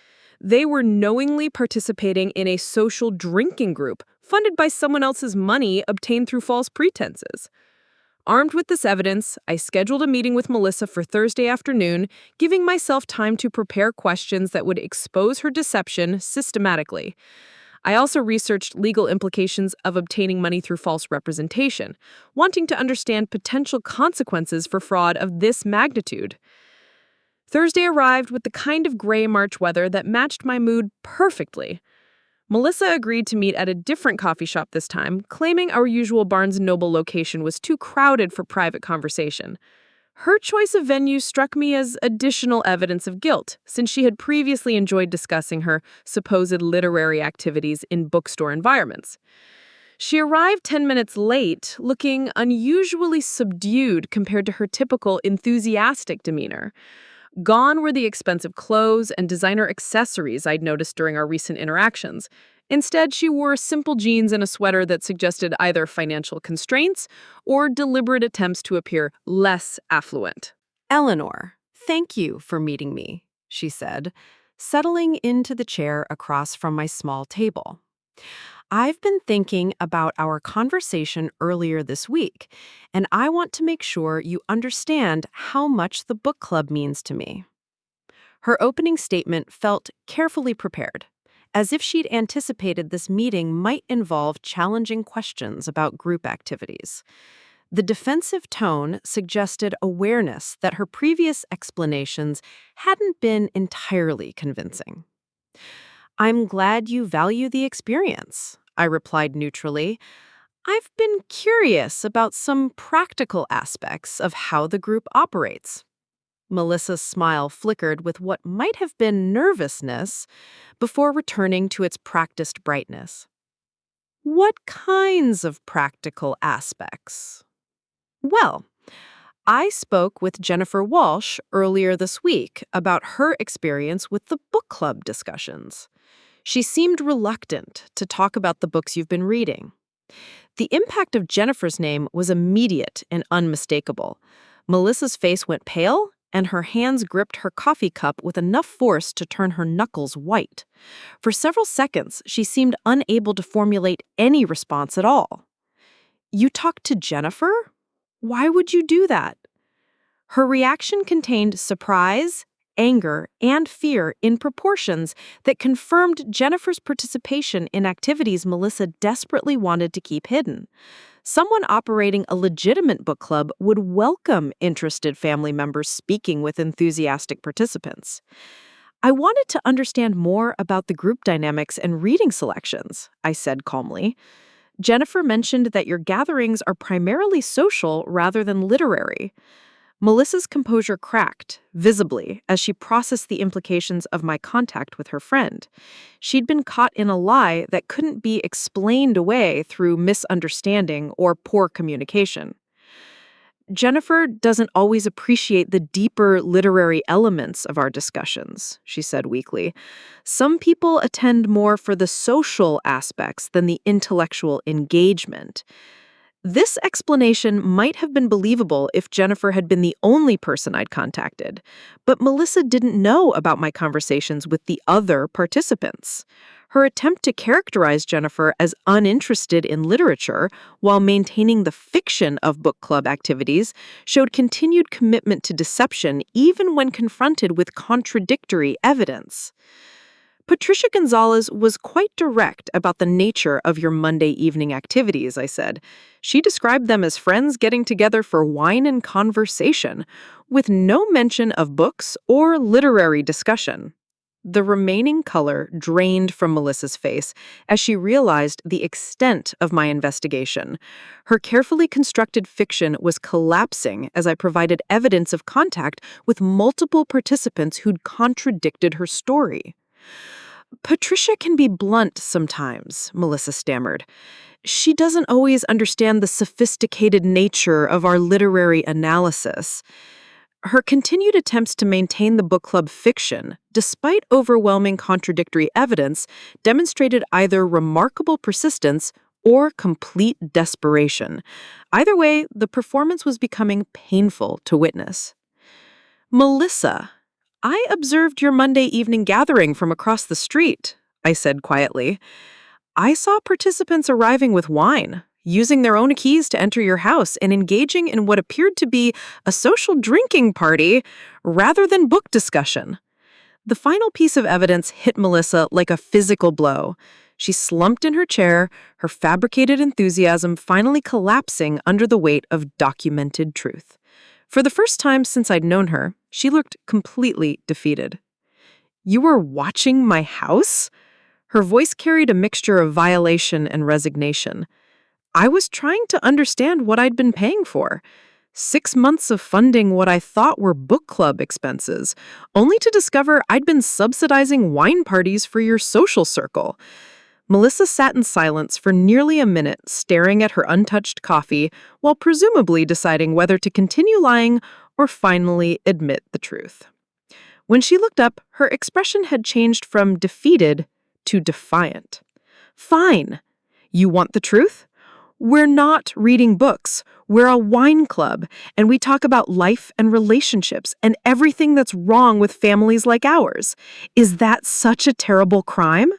They were knowingly participating in a social drinking group funded by someone else's money obtained through false pretenses. Armed with this evidence, I scheduled a meeting with Melissa for Thursday afternoon, giving myself time to prepare questions that would expose her deception systematically. I also researched legal implications of obtaining money through false representation, wanting to understand potential consequences for fraud of this magnitude. Thursday arrived with the kind of gray March weather that matched my mood perfectly. Melissa agreed to meet at a different coffee shop this time, claiming our usual Barnes & Noble location was too crowded for private conversation. Her choice of venue struck me as additional evidence of guilt, since she had previously enjoyed discussing her supposed literary activities in bookstore environments. She arrived 10 minutes late, looking unusually subdued compared to her typical enthusiastic demeanor. Gone were the expensive clothes and designer accessories I'd noticed during our recent interactions. Instead, she wore simple jeans and a sweater that suggested either financial constraints or deliberate attempts to appear less affluent. "Eleanor, thank you for meeting me," she said, settling into the chair across from my small table. "I've been thinking about our conversation earlier this week, and I want to make sure you understand how much the book club means to me." Her opening statement felt carefully prepared, as if she'd anticipated this meeting might involve challenging questions about group activities. The defensive tone suggested awareness that her previous explanations hadn't been entirely convincing. "I'm glad you value the experience," I replied neutrally. "I've been curious about some practical aspects of how the group operates." Melissa's smile flickered with what might have been nervousness before returning to its practiced brightness. "What kinds of practical aspects?" "Well, I spoke with Jennifer Walsh earlier this week about her experience with the book club discussions. She seemed reluctant to talk about the books you've been reading." The impact of Jennifer's name was immediate and unmistakable. Melissa's face went pale, and her hands gripped her coffee cup with enough force to turn her knuckles white. For several seconds, she seemed unable to formulate any response at all. "You talked to Jennifer? Why would you do that?" Her reaction contained surprise, anger, and fear in proportions that confirmed Jennifer's participation in activities Melissa desperately wanted to keep hidden. Someone operating a legitimate book club would welcome interested family members speaking with enthusiastic participants. "I wanted to understand more about the group dynamics and reading selections," I said calmly. "Jennifer mentioned that your gatherings are primarily social rather than literary." Melissa's composure cracked, visibly, as she processed the implications of my contact with her friend. She'd been caught in a lie that couldn't be explained away through misunderstanding or poor communication. "Jennifer doesn't always appreciate the deeper literary elements of our discussions," she said weakly. "Some people attend more for the social aspects than the intellectual engagement." This explanation might have been believable if Jennifer had been the only person I'd contacted, but Melissa didn't know about my conversations with the other participants. Her attempt to characterize Jennifer as uninterested in literature while maintaining the fiction of book club activities showed continued commitment to deception even when confronted with contradictory evidence. "Patricia Gonzalez was quite direct about the nature of your Monday evening activities," I said. "She described them as friends getting together for wine and conversation, with no mention of books or literary discussion." The remaining color drained from Melissa's face as she realized the extent of my investigation. Her carefully constructed fiction was collapsing as I provided evidence of contact with multiple participants who'd contradicted her story. "Patricia can be blunt sometimes," Melissa stammered. "She doesn't always understand the sophisticated nature of our literary analysis." Her continued attempts to maintain the book club fiction, despite overwhelming contradictory evidence, demonstrated either remarkable persistence or complete desperation. Either way, the performance was becoming painful to witness. "Melissa, I observed your Monday evening gathering from across the street," I said quietly. "I saw participants arriving with wine, using their own keys to enter your house and engaging in what appeared to be a social drinking party rather than book discussion. The final piece of evidence hit Melissa like a physical blow. She slumped in her chair, her fabricated enthusiasm finally collapsing under the weight of documented truth. For the first time since I'd known her, she looked completely defeated. "You were watching my house?" Her voice carried a mixture of violation and resignation. "I was trying to understand what I'd been paying for. 6 months of funding what I thought were book club expenses, only to discover I'd been subsidizing wine parties for your social circle." Melissa sat in silence for nearly a minute, staring at her untouched coffee, while presumably deciding whether to continue lying or finally admit the truth. When she looked up, her expression had changed from defeated to defiant. "Fine. You want the truth? We're not reading books. We're a wine club, and we talk about life and relationships and everything that's wrong with families like ours. Is that such a terrible crime?"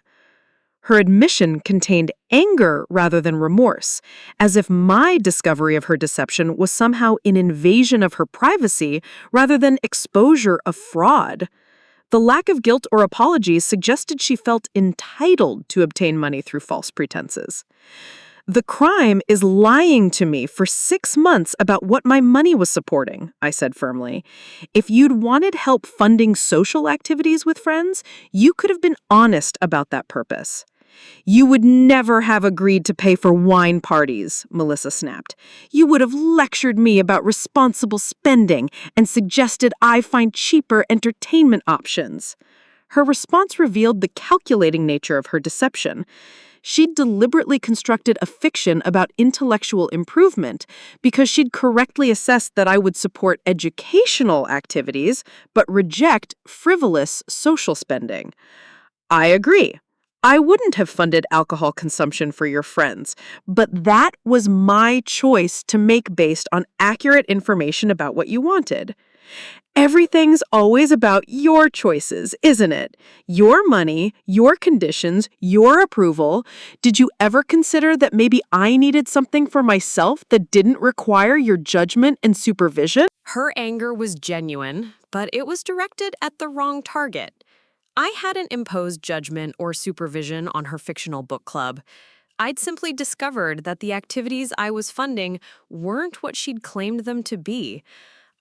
Her admission contained anger rather than remorse, as if my discovery of her deception was somehow an invasion of her privacy rather than exposure of fraud. The lack of guilt or apologies suggested she felt entitled to obtain money through false pretenses. "The crime is lying to me for 6 months about what my money was supporting," I said firmly. "If you'd wanted help funding social activities with friends, you could have been honest about that purpose." "You would never have agreed to pay for wine parties," Melissa snapped. "You would have lectured me about responsible spending and suggested I find cheaper entertainment options." Her response revealed the calculating nature of her deception. She'd deliberately constructed a fiction about intellectual improvement because she'd correctly assessed that I would support educational activities but reject frivolous social spending. "I agree. I wouldn't have funded alcohol consumption for your friends, but that was my choice to make based on accurate information about what you wanted." Everything's always about your choices, isn't it? Your money, your conditions, your approval. Did you ever consider that maybe I needed something for myself that didn't require your judgment and supervision? Her anger was genuine, but it was directed at the wrong target. I hadn't imposed judgment or supervision on her fictional book club. I'd simply discovered that the activities I was funding weren't what she'd claimed them to be.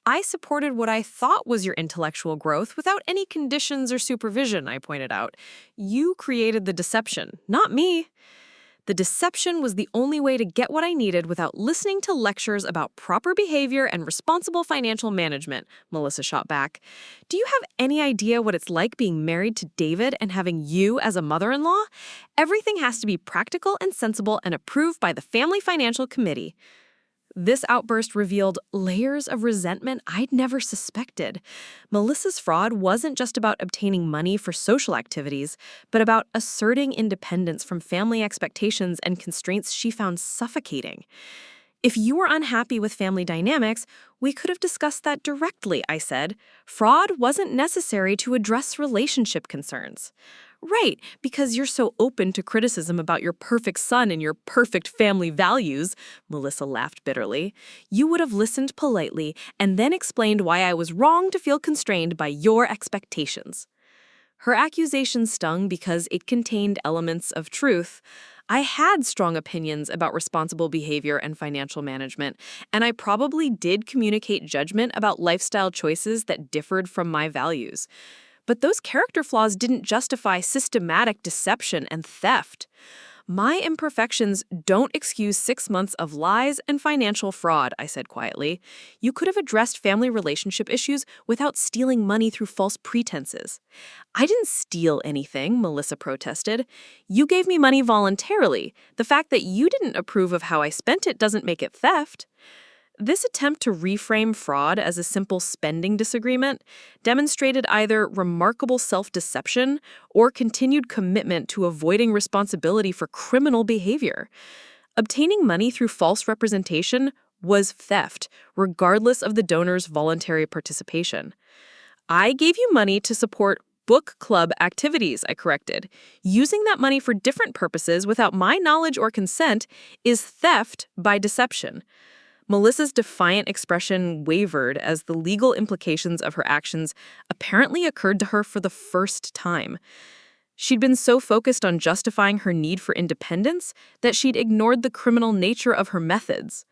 I supported what I thought was your intellectual growth without any conditions or supervision, I pointed out. You created the deception, not me. The deception was the only way to get what I needed without listening to lectures about proper behavior and responsible financial management, Melissa shot back. "Do you have any idea what it's like being married to David and having you as a mother-in-law? Everything has to be practical and sensible and approved by the Family Financial Committee." This outburst revealed layers of resentment I'd never suspected. Melissa's fraud wasn't just about obtaining money for social activities, but about asserting independence from family expectations and constraints she found suffocating. "If you were unhappy with family dynamics, we could have discussed that directly," I said. "Fraud wasn't necessary to address relationship concerns." "Right, because you're so open to criticism about your perfect son and your perfect family values," Melissa laughed bitterly. "You would have listened politely and then explained why I was wrong to feel constrained by your expectations." Her accusation stung because it contained elements of truth. I had strong opinions about responsible behavior and financial management, and I probably did communicate judgment about lifestyle choices that differed from my values. But those character flaws didn't justify systematic deception and theft. My imperfections don't excuse 6 months of lies and financial fraud, I said quietly. You could have addressed family relationship issues without stealing money through false pretenses. I didn't steal anything, Melissa protested. You gave me money voluntarily. The fact that you didn't approve of how I spent it doesn't make it theft. This attempt to reframe fraud as a simple spending disagreement demonstrated either remarkable self-deception or continued commitment to avoiding responsibility for criminal behavior. Obtaining money through false representation was theft, regardless of the donor's voluntary participation. I gave you money to support book club activities, I corrected. Using that money for different purposes without my knowledge or consent is theft by deception. Melissa's defiant expression wavered as the legal implications of her actions apparently occurred to her for the first time. She'd been so focused on justifying her need for independence that she'd ignored the criminal nature of her methods.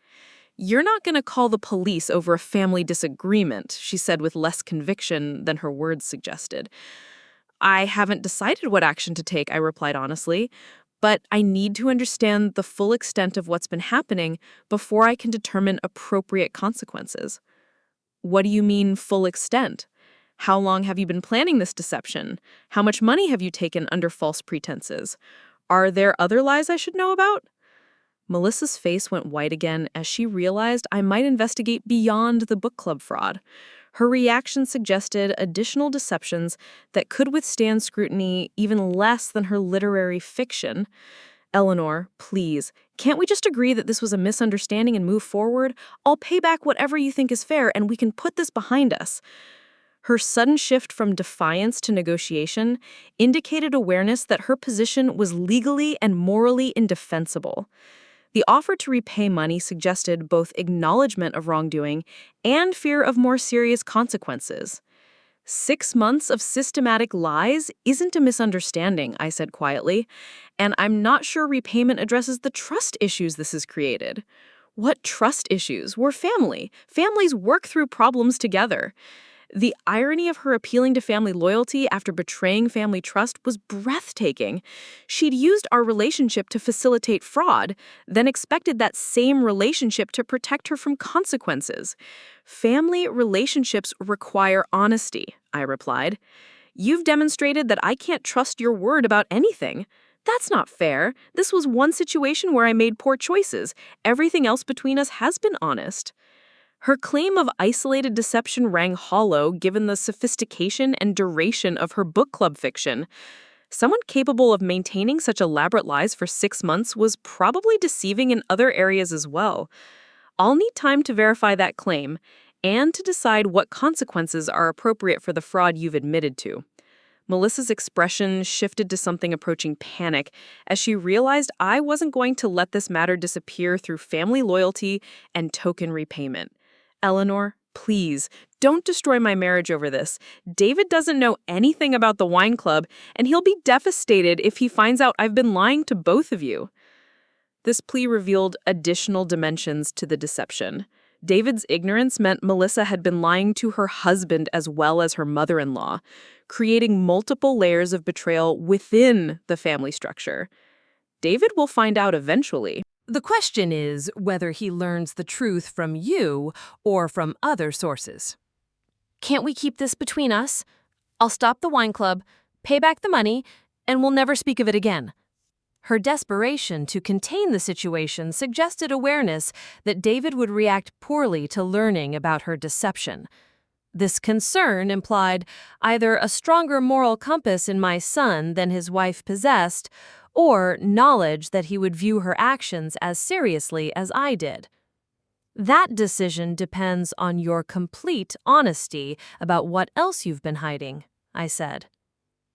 "You're not going to call the police over a family disagreement," she said with less conviction than her words suggested. "I haven't decided what action to take," I replied honestly, "but I need to understand the full extent of what's been happening before I can determine appropriate consequences." "What do you mean, full extent? How long have you been planning this deception? How much money have you taken under false pretenses? Are there other lies I should know about?" Melissa's face went white again as she realized I might investigate beyond the book club fraud. Her reaction suggested additional deceptions that could withstand scrutiny even less than her literary fiction. "Eleanor, please, can't we just agree that this was a misunderstanding and move forward? I'll pay back whatever you think is fair and we can put this behind us." Her sudden shift from defiance to negotiation indicated awareness that her position was legally and morally indefensible. The offer to repay money suggested both acknowledgement of wrongdoing and fear of more serious consequences. 6 months of systematic lies isn't a misunderstanding, I said quietly, and I'm not sure repayment addresses the trust issues this has created. What trust issues? We're family. Families work through problems together. The irony of her appealing to family loyalty after betraying family trust was breathtaking. She'd used our relationship to facilitate fraud, then expected that same relationship to protect her from consequences. "Family relationships require honesty," I replied. "You've demonstrated that I can't trust your word about anything. That's not fair. This was one situation where I made poor choices. Everything else between us has been honest." Her claim of isolated deception rang hollow given the sophistication and duration of her book club fiction. Someone capable of maintaining such elaborate lies for 6 months was probably deceiving in other areas as well. I'll need time to verify that claim and to decide what consequences are appropriate for the fraud you've admitted to. Melissa's expression shifted to something approaching panic as she realized I wasn't going to let this matter disappear through family loyalty and token repayment. "Eleanor, please, don't destroy my marriage over this. David doesn't know anything about the wine club, and he'll be devastated if he finds out I've been lying to both of you." This plea revealed additional dimensions to the deception. David's ignorance meant Melissa had been lying to her husband as well as her mother-in-law, creating multiple layers of betrayal within the family structure. David will find out eventually. The question is whether he learns the truth from you or from other sources. "Can't we keep this between us? I'll stop the wine club, pay back the money, and we'll never speak of it again." Her desperation to contain the situation suggested awareness that David would react poorly to learning about her deception. This concern implied either a stronger moral compass in my son than his wife possessed, or knowledge that he would view her actions as seriously as I did. "That decision depends on your complete honesty about what else you've been hiding," I said.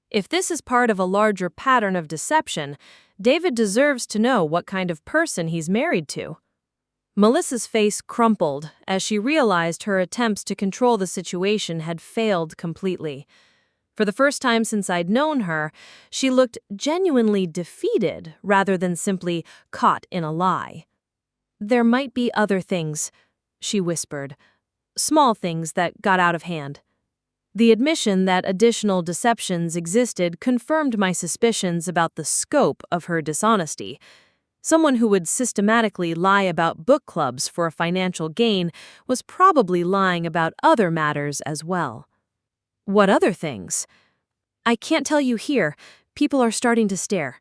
"If this is part of a larger pattern of deception, David deserves to know what kind of person he's married to." Melissa's face crumpled as she realized her attempts to control the situation had failed completely. For the first time since I'd known her, she looked genuinely defeated rather than simply caught in a lie. "There might be other things," she whispered, "small things that got out of hand." The admission that additional deceptions existed confirmed my suspicions about the scope of her dishonesty. Someone who would systematically lie about book clubs for a financial gain was probably lying about other matters as well. "What other things?" "I can't tell you here. People are starting to stare."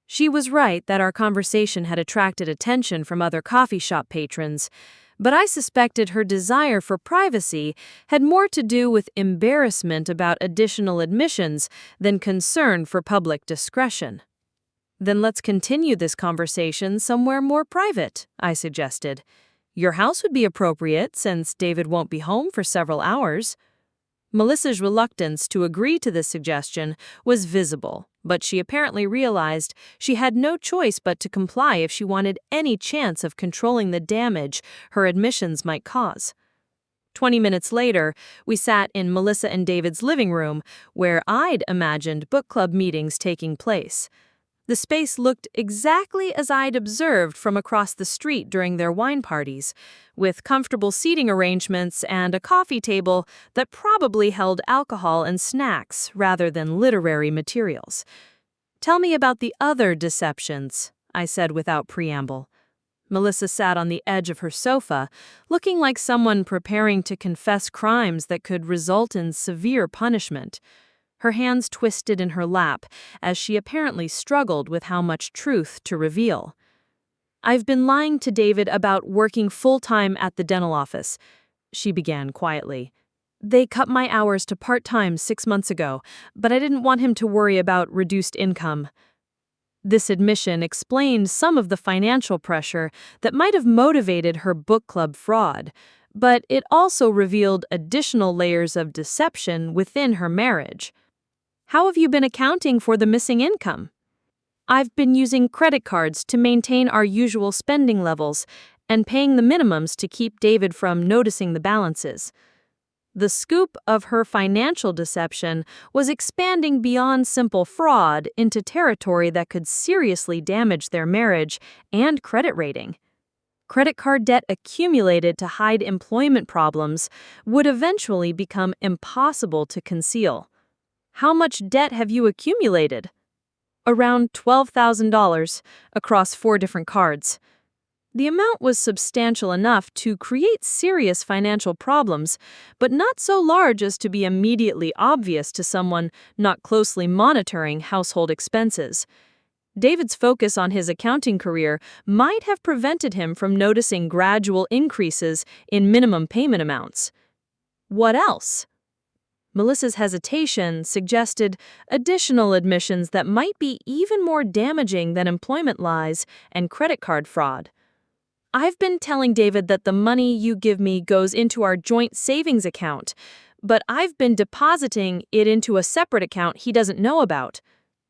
She was right that our conversation had attracted attention from other coffee shop patrons, but I suspected her desire for privacy had more to do with embarrassment about additional admissions than concern for public discretion. "Then let's continue this conversation somewhere more private," I suggested. "Your house would be appropriate since David won't be home for several hours." Melissa's reluctance to agree to this suggestion was visible, but she apparently realized she had no choice but to comply if she wanted any chance of controlling the damage her admissions might cause. 20 minutes later, we sat in Melissa and David's living room, where I'd imagined book club meetings taking place. The space looked exactly as I'd observed from across the street during their wine parties, with comfortable seating arrangements and a coffee table that probably held alcohol and snacks rather than literary materials. "Tell me about the other deceptions," I said without preamble. Melissa sat on the edge of her sofa, looking like someone preparing to confess crimes that could result in severe punishment. Her hands twisted in her lap as she apparently struggled with how much truth to reveal. "I've been lying to David about working full-time at the dental office," she began quietly. "They cut my hours to part-time 6 months ago, but I didn't want him to worry about reduced income." This admission explained some of the financial pressure that might have motivated her book club fraud, but it also revealed additional layers of deception within her marriage. "How have you been accounting for the missing income?" "I've been using credit cards to maintain our usual spending levels and paying the minimums to keep David from noticing the balances." The scoop of her financial deception was expanding beyond simple fraud into territory that could seriously damage their marriage and credit rating. Credit card debt accumulated to hide employment problems would eventually become impossible to conceal. "How much debt have you accumulated?" "Around $12,000 across 4 different cards." The amount was substantial enough to create serious financial problems, but not so large as to be immediately obvious to someone not closely monitoring household expenses. David's focus on his accounting career might have prevented him from noticing gradual increases in minimum payment amounts. What else? Melissa's hesitation suggested additional admissions that might be even more damaging than employment lies and credit card fraud. "I've been telling David that the money you give me goes into our joint savings account, but I've been depositing it into a separate account he doesn't know about."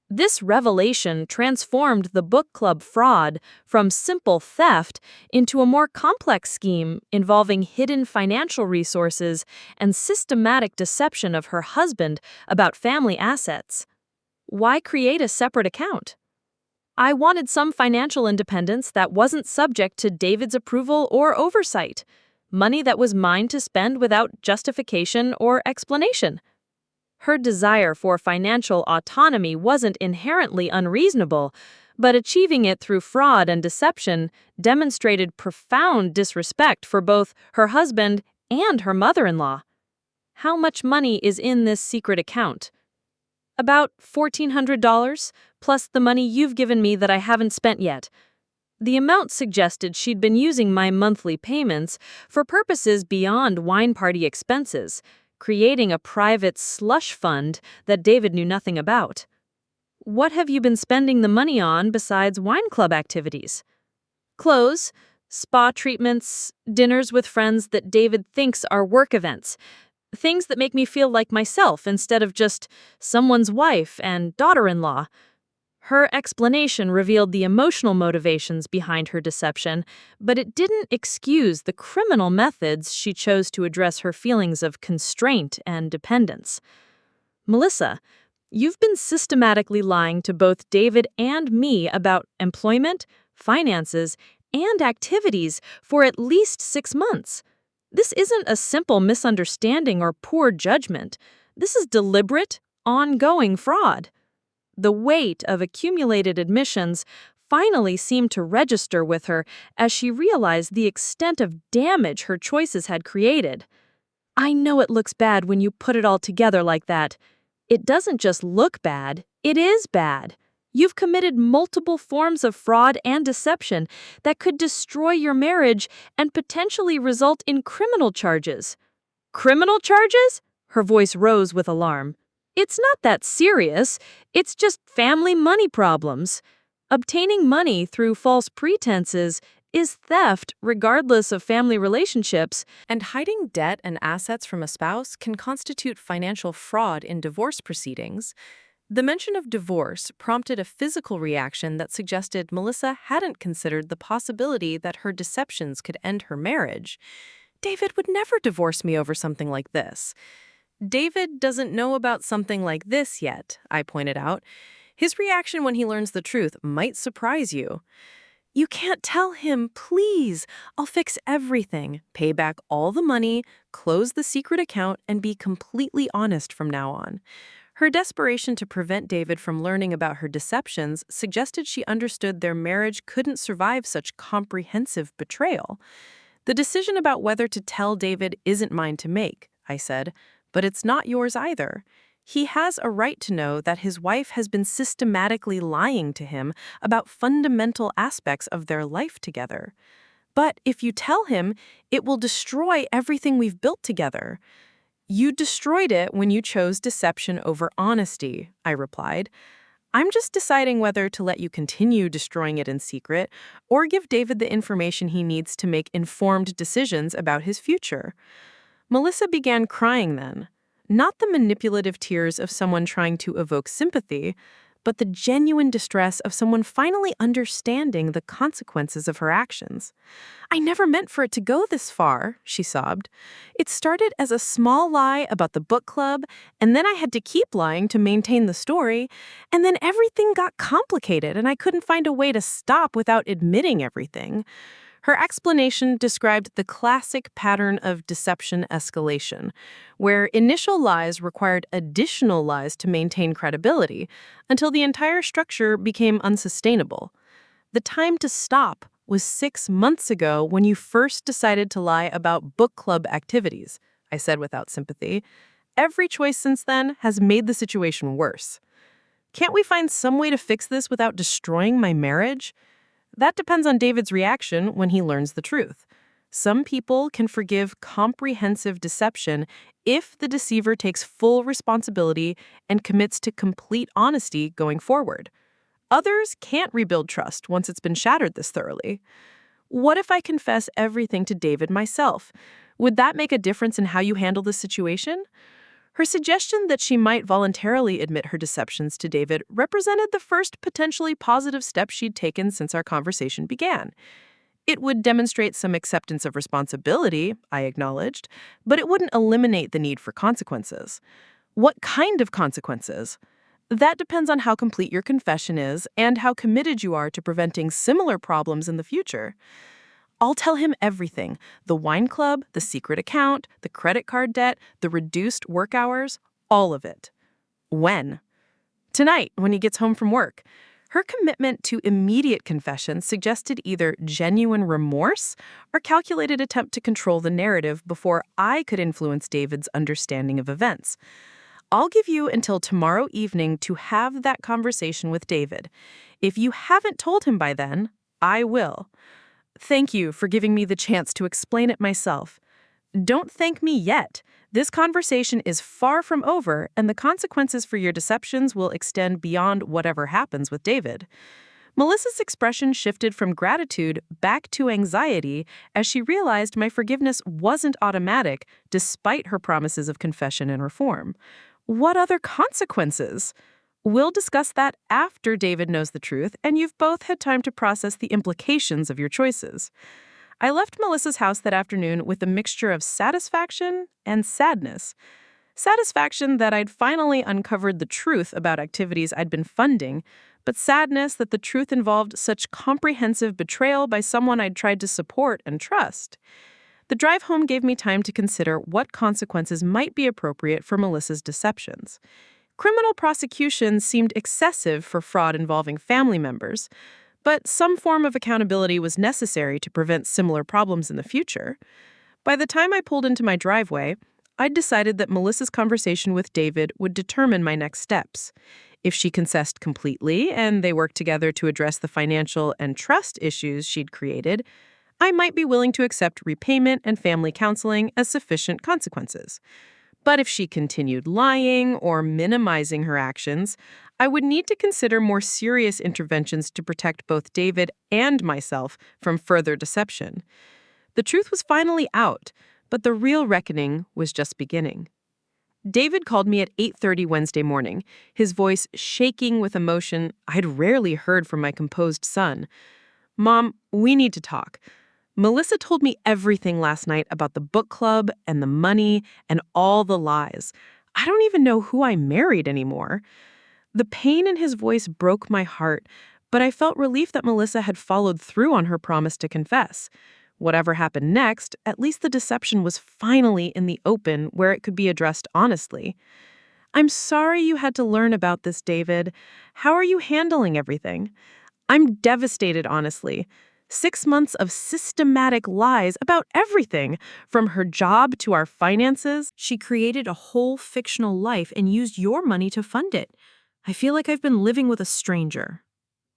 This revelation transformed the book club fraud from simple theft into a more complex scheme involving hidden financial resources and systematic deception of her husband about family assets. Why create a separate account? "I wanted some financial independence that wasn't subject to David's approval or oversight. Money that was mine to spend without justification or explanation." Her desire for financial autonomy wasn't inherently unreasonable, but achieving it through fraud and deception demonstrated profound disrespect for both her husband and her mother-in-law. "How much money is in this secret account?" "About $1,400, plus the money you've given me that I haven't spent yet." The amount suggested she'd been using my monthly payments for purposes beyond wine party expenses, creating a private slush fund that David knew nothing about. "What have you been spending the money on besides wine club activities?" "Clothes, spa treatments, dinners with friends that David thinks are work events. Things that make me feel like myself instead of just someone's wife and daughter-in-law." Her explanation revealed the emotional motivations behind her deception, but it didn't excuse the criminal methods she chose to address her feelings of constraint and dependence. "Melissa, you've been systematically lying to both David and me about employment, finances, and activities for at least 6 months. This isn't a simple misunderstanding or poor judgment. This is deliberate, ongoing fraud." The weight of accumulated admissions finally seemed to register with her as she realized the extent of damage her choices had created. "I know it looks bad when you put it all together like that. It doesn't just look bad, it is bad. You've committed multiple forms of fraud and deception that could destroy your marriage and potentially result in criminal charges." "Criminal charges?" Her voice rose with alarm. "It's not that serious. It's just family money problems. Obtaining money through false pretenses is theft regardless of family relationships. And hiding debt and assets from a spouse can constitute financial fraud in divorce proceedings. The mention of divorce prompted a physical reaction that suggested Melissa hadn't considered the possibility that her deceptions could end her marriage. David would never divorce me over something like this. David doesn't know about something like this yet, I pointed out. His reaction when he learns the truth might surprise you. You can't tell him, please. I'll fix everything, pay back all the money, close the secret account, and be completely honest from now on. Her desperation to prevent David from learning about her deceptions suggested she understood their marriage couldn't survive such comprehensive betrayal. The decision about whether to tell David isn't mine to make, I said, but it's not yours either. He has a right to know that his wife has been systematically lying to him about fundamental aspects of their life together. But if you tell him, it will destroy everything we've built together. You destroyed it when you chose deception over honesty, I replied. I'm just deciding whether to let you continue destroying it in secret or give David the information he needs to make informed decisions about his future. Melissa began crying then. Not the manipulative tears of someone trying to evoke sympathy, but the genuine distress of someone finally understanding the consequences of her actions. I never meant for it to go this far, she sobbed. It started as a small lie about the book club, and then I had to keep lying to maintain the story, and then everything got complicated and I couldn't find a way to stop without admitting everything. Her explanation described the classic pattern of deception escalation, where initial lies required additional lies to maintain credibility until the entire structure became unsustainable. The time to stop was 6 months ago when you first decided to lie about book club activities, I said without sympathy. Every choice since then has made the situation worse. Can't we find some way to fix this without destroying my marriage? That depends on David's reaction when he learns the truth. Some people can forgive comprehensive deception if the deceiver takes full responsibility and commits to complete honesty going forward. Others can't rebuild trust once it's been shattered this thoroughly. What if I confess everything to David myself? Would that make a difference in how you handle the situation? Her suggestion that she might voluntarily admit her deceptions to David represented the first potentially positive step she'd taken since our conversation began. It would demonstrate some acceptance of responsibility, I acknowledged, but it wouldn't eliminate the need for consequences. What kind of consequences? That depends on how complete your confession is and how committed you are to preventing similar problems in the future. I'll tell him everything, the wine club, the secret account, the credit card debt, the reduced work hours, all of it. When? Tonight, when he gets home from work. Her commitment to immediate confession suggested either genuine remorse or calculated attempt to control the narrative before I could influence David's understanding of events. I'll give you until tomorrow evening to have that conversation with David. If you haven't told him by then, I will. Thank you for giving me the chance to explain it myself. Don't thank me yet. This conversation is far from over, and the consequences for your deceptions will extend beyond whatever happens with David. Melissa's expression shifted from gratitude back to anxiety as she realized my forgiveness wasn't automatic despite her promises of confession and reform. What other consequences? We'll discuss that after David knows the truth, and you've both had time to process the implications of your choices. I left Melissa's house that afternoon with a mixture of satisfaction and sadness. Satisfaction that I'd finally uncovered the truth about activities I'd been funding, but sadness that the truth involved such comprehensive betrayal by someone I'd tried to support and trust. The drive home gave me time to consider what consequences might be appropriate for Melissa's deceptions. Criminal prosecution seemed excessive for fraud involving family members, but some form of accountability was necessary to prevent similar problems in the future. By the time I pulled into my driveway, I'd decided that Melissa's conversation with David would determine my next steps. If she confessed completely and they worked together to address the financial and trust issues she'd created, I might be willing to accept repayment and family counseling as sufficient consequences. But if she continued lying or minimizing her actions, I would need to consider more serious interventions to protect both David and myself from further deception. The truth was finally out, but the real reckoning was just beginning. David called me at 8:30 Wednesday morning, his voice shaking with emotion I'd rarely heard from my composed son. "Mom, we need to talk. Melissa told me everything last night about the book club and the money and all the lies. I don't even know who I married anymore." The pain in his voice broke my heart, but I felt relief that Melissa had followed through on her promise to confess. Whatever happened next, at least the deception was finally in the open where it could be addressed honestly. "I'm sorry you had to learn about this, David. How are you handling everything?" "I'm devastated, honestly. 6 months of systematic lies about everything, from her job to our finances. She created a whole fictional life and used your money to fund it. I feel like I've been living with a stranger."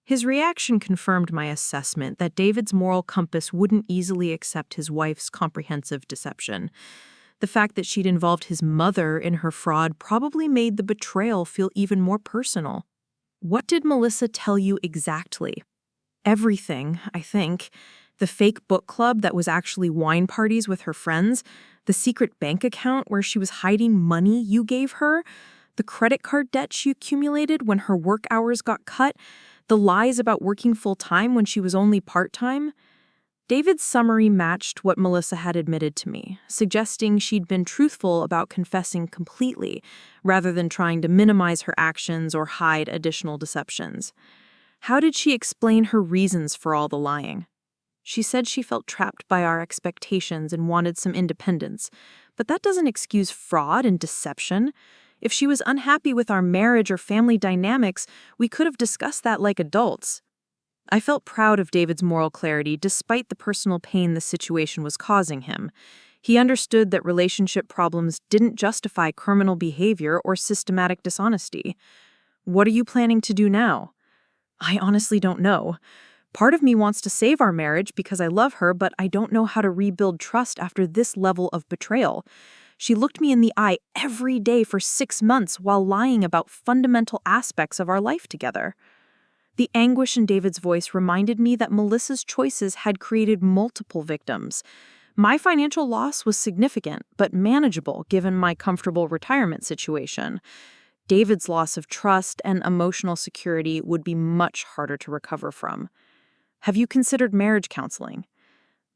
His reaction confirmed my assessment that David's moral compass wouldn't easily accept his wife's comprehensive deception. The fact that she'd involved his mother in her fraud probably made the betrayal feel even more personal. "What did Melissa tell you exactly?" "Everything, I think. The fake book club that was actually wine parties with her friends, the secret bank account where she was hiding money you gave her, the credit card debt she accumulated when her work hours got cut, the lies about working full-time when she was only part-time." David's summary matched what Melissa had admitted to me, suggesting she'd been truthful about confessing completely, rather than trying to minimize her actions or hide additional deceptions. How did she explain her reasons for all the lying? She said she felt trapped by our expectations and wanted some independence, but that doesn't excuse fraud and deception. If she was unhappy with our marriage or family dynamics, we could have discussed that like adults. I felt proud of David's moral clarity despite the personal pain the situation was causing him. He understood that relationship problems didn't justify criminal behavior or systematic dishonesty. "What are you planning to do now?" "I honestly don't know. Part of me wants to save our marriage because I love her, but I don't know how to rebuild trust after this level of betrayal. She looked me in the eye every day for 6 months while lying about fundamental aspects of our life together." The anguish in David's voice reminded me that Melissa's choices had created multiple victims. My financial loss was significant, but manageable given my comfortable retirement situation. David's loss of trust and emotional security would be much harder to recover from. "Have you considered marriage counseling?"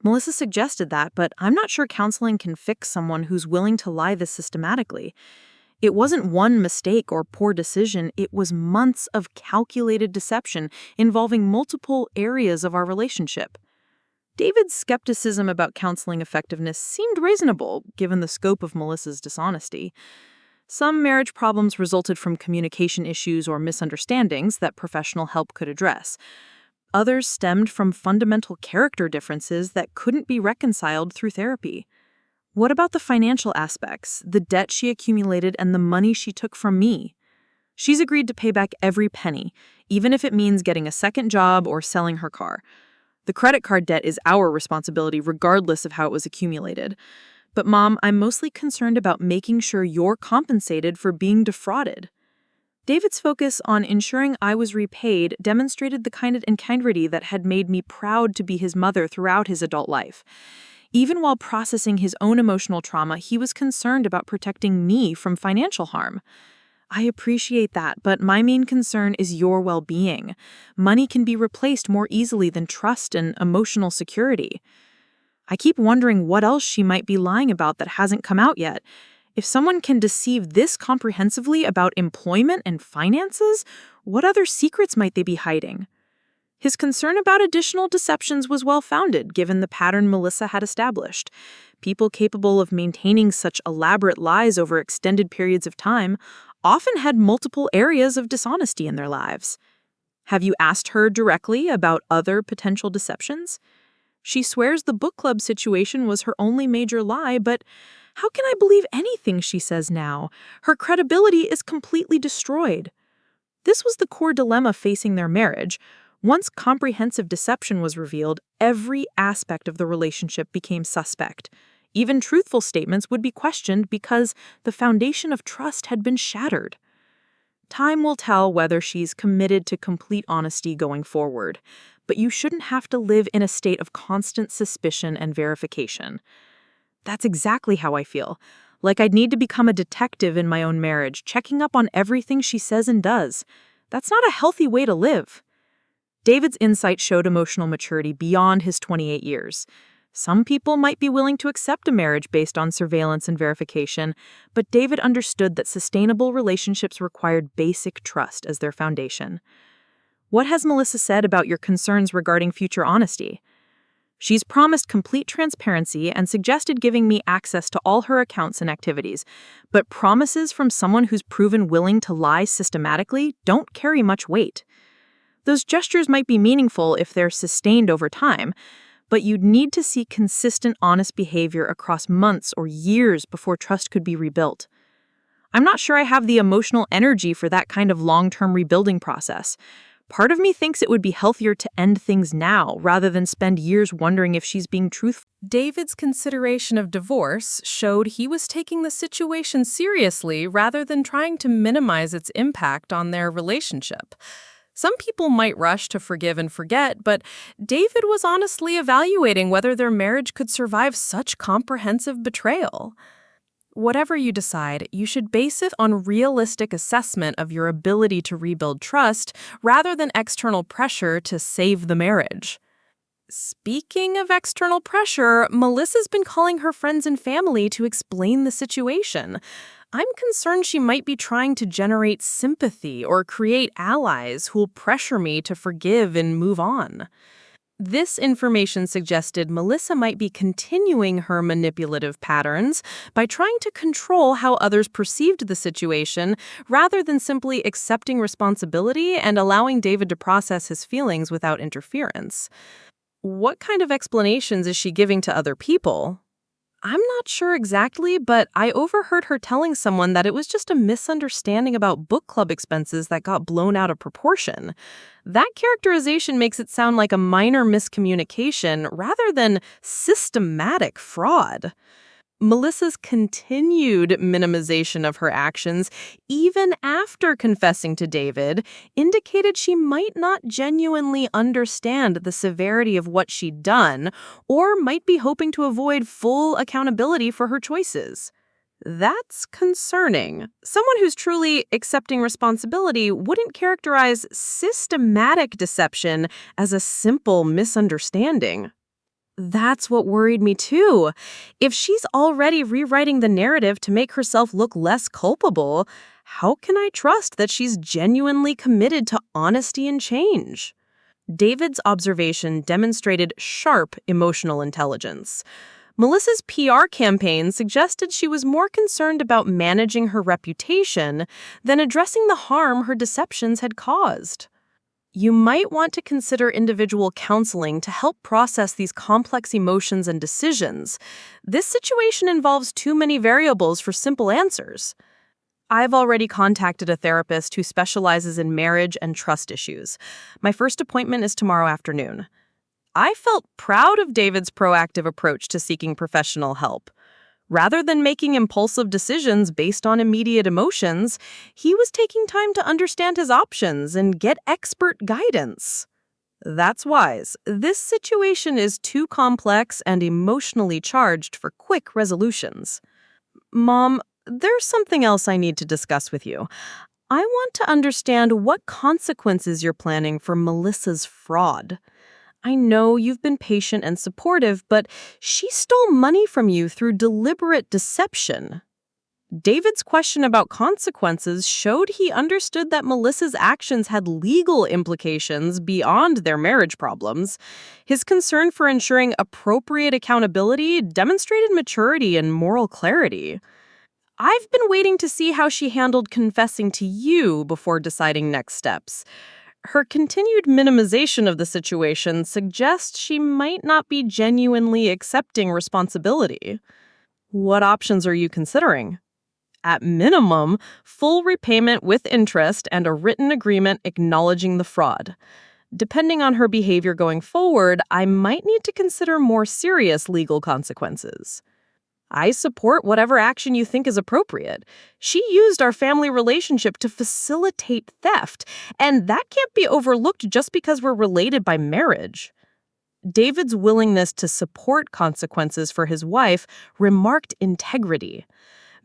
Melissa suggested that, but I'm not sure counseling can fix someone who's willing to lie this systematically. It wasn't one mistake or poor decision, it was months of calculated deception involving multiple areas of our relationship. David's skepticism about counseling effectiveness seemed reasonable, given the scope of Melissa's dishonesty. Some marriage problems resulted from communication issues or misunderstandings that professional help could address. Others stemmed from fundamental character differences that couldn't be reconciled through therapy. What about the financial aspects, the debt she accumulated and the money she took from me? She's agreed to pay back every penny, even if it means getting a second job or selling her car. The credit card debt is our responsibility regardless of how it was accumulated. But Mom, I'm mostly concerned about making sure you're compensated for being defrauded. David's focus on ensuring I was repaid demonstrated the kind of integrity that had made me proud to be his mother throughout his adult life. Even while processing his own emotional trauma, he was concerned about protecting me from financial harm. I appreciate that, but my main concern is your well-being. Money can be replaced more easily than trust and emotional security. I keep wondering what else she might be lying about that hasn't come out yet. If someone can deceive this comprehensively about employment and finances, what other secrets might they be hiding? His concern about additional deceptions was well-founded, given the pattern Melissa had established. People capable of maintaining such elaborate lies over extended periods of time often had multiple areas of dishonesty in their lives. Have you asked her directly about other potential deceptions? She swears the book club situation was her only major lie, but how can I believe anything she says now? Her credibility is completely destroyed. This was the core dilemma facing their marriage. Once comprehensive deception was revealed, every aspect of the relationship became suspect. Even truthful statements would be questioned because the foundation of trust had been shattered. Time will tell whether she's committed to complete honesty going forward, but you shouldn't have to live in a state of constant suspicion and verification. That's exactly how I feel. Like I'd need to become a detective in my own marriage, checking up on everything she says and does. That's not a healthy way to live. David's insight showed emotional maturity beyond his 28 years. Some people might be willing to accept a marriage based on surveillance and verification, but David understood that sustainable relationships required basic trust as their foundation. What has Melissa said about your concerns regarding future honesty? She's promised complete transparency and suggested giving me access to all her accounts and activities, but promises from someone who's proven willing to lie systematically don't carry much weight. Those gestures might be meaningful if they're sustained over time, but you'd need to see consistent, honest behavior across months or years before trust could be rebuilt. I'm not sure I have the emotional energy for that kind of long-term rebuilding process. Part of me thinks it would be healthier to end things now rather than spend years wondering if she's being truthful. David's consideration of divorce showed he was taking the situation seriously rather than trying to minimize its impact on their relationship. Some people might rush to forgive and forget, but David was honestly evaluating whether their marriage could survive such comprehensive betrayal. Whatever you decide, you should base it on realistic assessment of your ability to rebuild trust rather than external pressure to save the marriage. Speaking of external pressure, Melissa's been calling her friends and family to explain the situation. I'm concerned she might be trying to generate sympathy or create allies who'll pressure me to forgive and move on. This information suggested Melissa might be continuing her manipulative patterns by trying to control how others perceived the situation rather than simply accepting responsibility and allowing David to process his feelings without interference. What kind of explanations is she giving to other people? I'm not sure exactly, but I overheard her telling someone that it was just a misunderstanding about book club expenses that got blown out of proportion. That characterization makes it sound like a minor miscommunication rather than systematic fraud. Melissa's continued minimization of her actions, even after confessing to David, indicated she might not genuinely understand the severity of what she'd done, or might be hoping to avoid full accountability for her choices. That's concerning. Someone who's truly accepting responsibility wouldn't characterize systematic deception as a simple misunderstanding. That's what worried me too. If she's already rewriting the narrative to make herself look less culpable, how can I trust that she's genuinely committed to honesty and change? David's observation demonstrated sharp emotional intelligence. Melissa's PR campaign suggested she was more concerned about managing her reputation than addressing the harm her deceptions had caused. You might want to consider individual counseling to help process these complex emotions and decisions. This situation involves too many variables for simple answers. I've already contacted a therapist who specializes in marriage and trust issues. My first appointment is tomorrow afternoon. I felt proud of David's proactive approach to seeking professional help. Rather than making impulsive decisions based on immediate emotions, he was taking time to understand his options and get expert guidance. That's wise. This situation is too complex and emotionally charged for quick resolutions. Mom, there's something else I need to discuss with you. I want to understand what consequences you're planning for Melissa's fraud. I know you've been patient and supportive, but she stole money from you through deliberate deception. David's question about consequences showed he understood that Melissa's actions had legal implications beyond their marriage problems. His concern for ensuring appropriate accountability demonstrated maturity and moral clarity. I've been waiting to see how she handled confessing to you before deciding next steps. Her continued minimization of the situation suggests she might not be genuinely accepting responsibility. What options are you considering? At minimum, full repayment with interest and a written agreement acknowledging the fraud. Depending on her behavior going forward, I might need to consider more serious legal consequences. I support whatever action you think is appropriate. She used our family relationship to facilitate theft, and that can't be overlooked just because we're related by marriage. David's willingness to support consequences for his wife remarked integrity.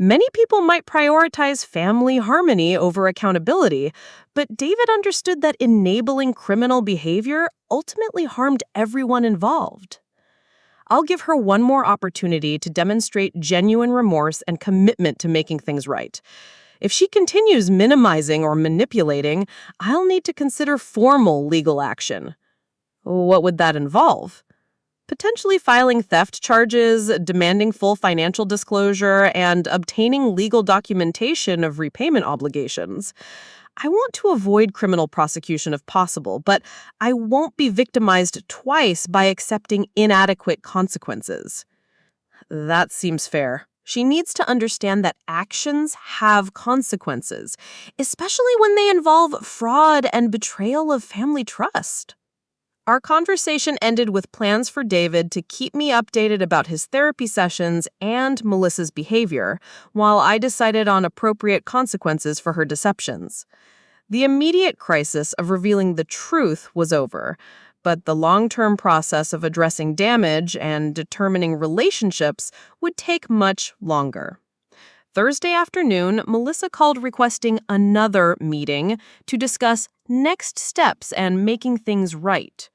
Many people might prioritize family harmony over accountability, but David understood that enabling criminal behavior ultimately harmed everyone involved. I'll give her one more opportunity to demonstrate genuine remorse and commitment to making things right. If she continues minimizing or manipulating, I'll need to consider formal legal action. What would that involve? Potentially filing theft charges, demanding full financial disclosure, and obtaining legal documentation of repayment obligations. I want to avoid criminal prosecution if possible, but I won't be victimized twice by accepting inadequate consequences. That seems fair. She needs to understand that actions have consequences, especially when they involve fraud and betrayal of family trust. Our conversation ended with plans for David to keep me updated about his therapy sessions and Melissa's behavior, while I decided on appropriate consequences for her deceptions. The immediate crisis of revealing the truth was over, but the long-term process of addressing damage and determining relationships would take much longer. Thursday afternoon, Melissa called requesting another meeting to discuss next steps and making things right.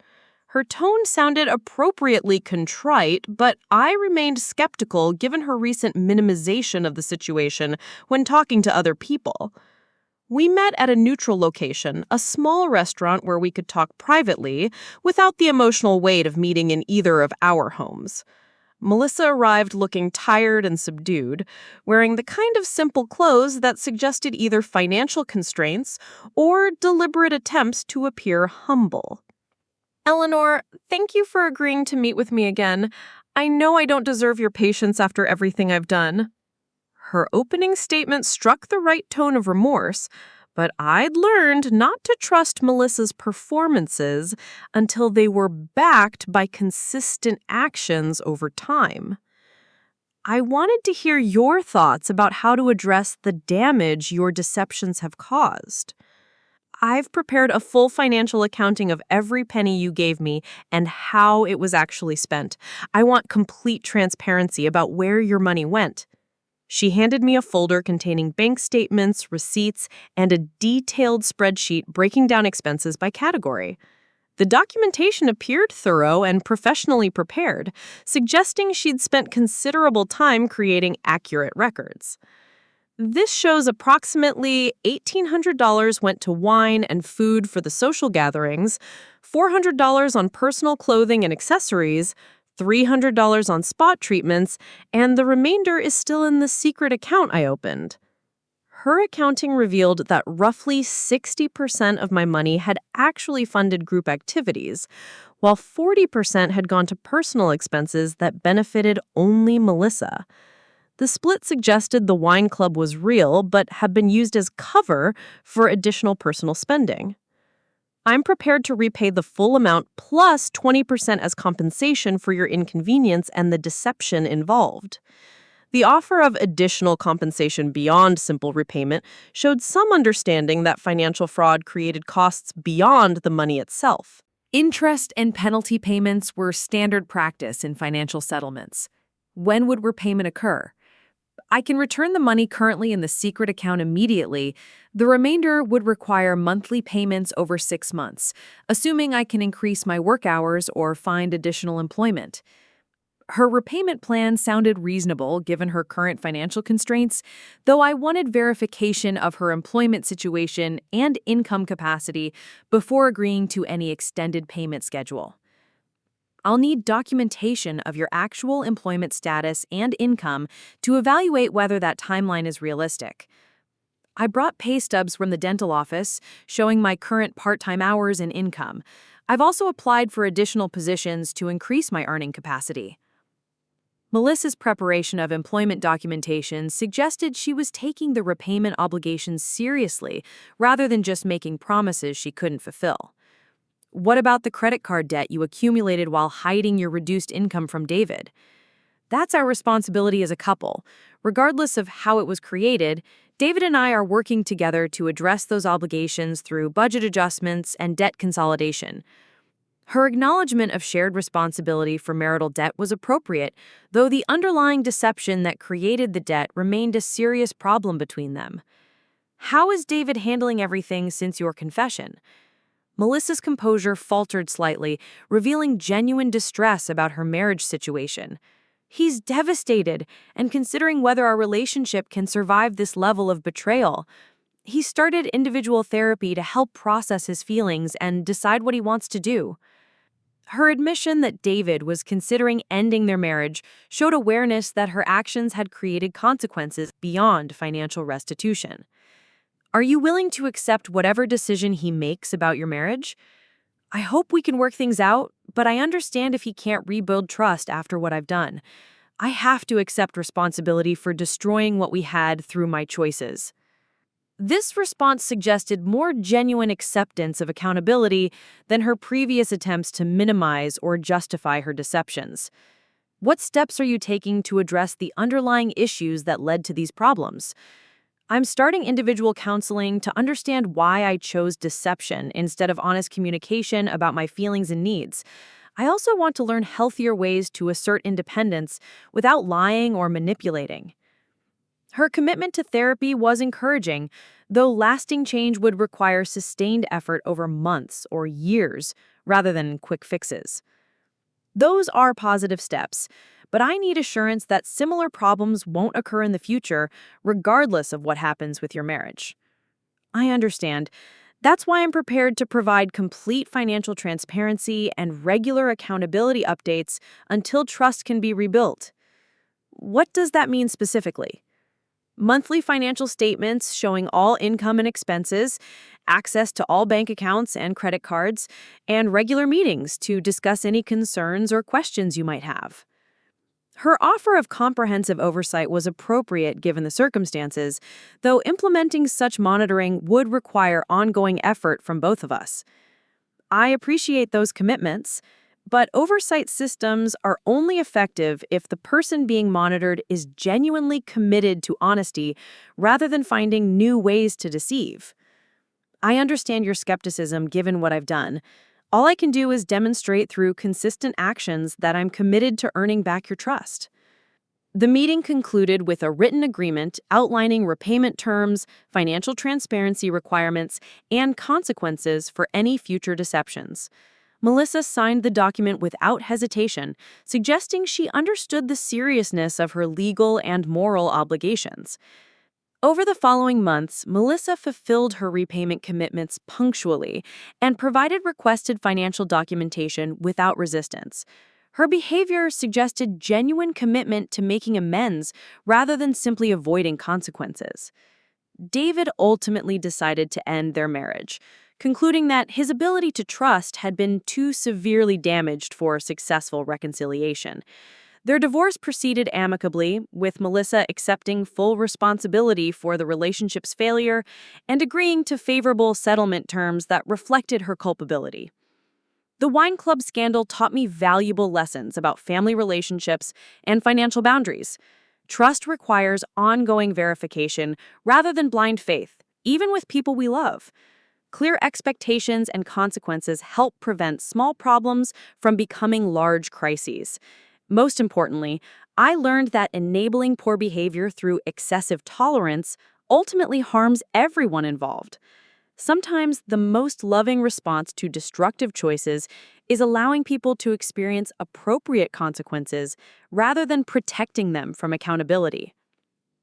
Her tone sounded appropriately contrite, but I remained skeptical given her recent minimization of the situation when talking to other people. We met at a neutral location, a small restaurant where we could talk privately without the emotional weight of meeting in either of our homes. Melissa arrived looking tired and subdued, wearing the kind of simple clothes that suggested either financial constraints or deliberate attempts to appear humble. Eleanor, thank you for agreeing to meet with me again. I know I don't deserve your patience after everything I've done. Her opening statement struck the right tone of remorse, but I'd learned not to trust Melissa's performances until they were backed by consistent actions over time. I wanted to hear your thoughts about how to address the damage your deceptions have caused. I've prepared a full financial accounting of every penny you gave me and how it was actually spent. I want complete transparency about where your money went. She handed me a folder containing bank statements, receipts, and a detailed spreadsheet breaking down expenses by category. The documentation appeared thorough and professionally prepared, suggesting she'd spent considerable time creating accurate records. This shows approximately $1,800 went to wine and food for the social gatherings, $400 on personal clothing and accessories, $300 on spot treatments, and the remainder is still in the secret account I opened. Her accounting revealed that roughly 60% of my money had actually funded group activities, while 40% had gone to personal expenses that benefited only Melissa. The split suggested the wine club was real, but had been used as cover for additional personal spending. I'm prepared to repay the full amount plus 20% as compensation for your inconvenience and the deception involved. The offer of additional compensation beyond simple repayment showed some understanding that financial fraud created costs beyond the money itself. Interest and penalty payments were standard practice in financial settlements. When would repayment occur? I can return the money currently in the secret account immediately. The remainder would require monthly payments over 6 months, assuming I can increase my work hours or find additional employment. Her repayment plan sounded reasonable given her current financial constraints, though I wanted verification of her employment situation and income capacity before agreeing to any extended payment schedule. I'll need documentation of your actual employment status and income to evaluate whether that timeline is realistic. I brought pay stubs from the dental office showing my current part-time hours and income. I've also applied for additional positions to increase my earning capacity. Melissa's preparation of employment documentation suggested she was taking the repayment obligations seriously rather than just making promises she couldn't fulfill. What about the credit card debt you accumulated while hiding your reduced income from David? That's our responsibility as a couple. Regardless of how it was created, David and I are working together to address those obligations through budget adjustments and debt consolidation. Her acknowledgement of shared responsibility for marital debt was appropriate, though the underlying deception that created the debt remained a serious problem between them. How is David handling everything since your confession? Melissa's composure faltered slightly, revealing genuine distress about her marriage situation. He's devastated and considering whether our relationship can survive this level of betrayal. He started individual therapy to help process his feelings and decide what he wants to do. Her admission that David was considering ending their marriage showed awareness that her actions had created consequences beyond financial restitution. Are you willing to accept whatever decision he makes about your marriage? I hope we can work things out, but I understand if he can't rebuild trust after what I've done. I have to accept responsibility for destroying what we had through my choices. This response suggested more genuine acceptance of accountability than her previous attempts to minimize or justify her deceptions. What steps are you taking to address the underlying issues that led to these problems? I'm starting individual counseling to understand why I chose deception instead of honest communication about my feelings and needs. I also want to learn healthier ways to assert independence without lying or manipulating. Her commitment to therapy was encouraging, though lasting change would require sustained effort over months or years rather than quick fixes. Those are positive steps, but I need assurance that similar problems won't occur in the future, regardless of what happens with your marriage. I understand. That's why I'm prepared to provide complete financial transparency and regular accountability updates until trust can be rebuilt. What does that mean specifically? Monthly financial statements showing all income and expenses, access to all bank accounts and credit cards, and regular meetings to discuss any concerns or questions you might have. Her offer of comprehensive oversight was appropriate given the circumstances, though implementing such monitoring would require ongoing effort from both of us. I appreciate those commitments, but oversight systems are only effective if the person being monitored is genuinely committed to honesty rather than finding new ways to deceive. I understand your skepticism given what I've done. All I can do is demonstrate through consistent actions that I'm committed to earning back your trust. The meeting concluded with a written agreement outlining repayment terms, financial transparency requirements, and consequences for any future deceptions. Melissa signed the document without hesitation, suggesting she understood the seriousness of her legal and moral obligations. Over the following months, Melissa fulfilled her repayment commitments punctually and provided requested financial documentation without resistance. Her behavior suggested genuine commitment to making amends rather than simply avoiding consequences. David ultimately decided to end their marriage, concluding that his ability to trust had been too severely damaged for successful reconciliation. Their divorce proceeded amicably, with Melissa accepting full responsibility for the relationship's failure and agreeing to favorable settlement terms that reflected her culpability. The wine club scandal taught me valuable lessons about family relationships and financial boundaries. Trust requires ongoing verification rather than blind faith, even with people we love. Clear expectations and consequences help prevent small problems from becoming large crises. Most importantly, I learned that enabling poor behavior through excessive tolerance ultimately harms everyone involved. Sometimes the most loving response to destructive choices is allowing people to experience appropriate consequences rather than protecting them from accountability.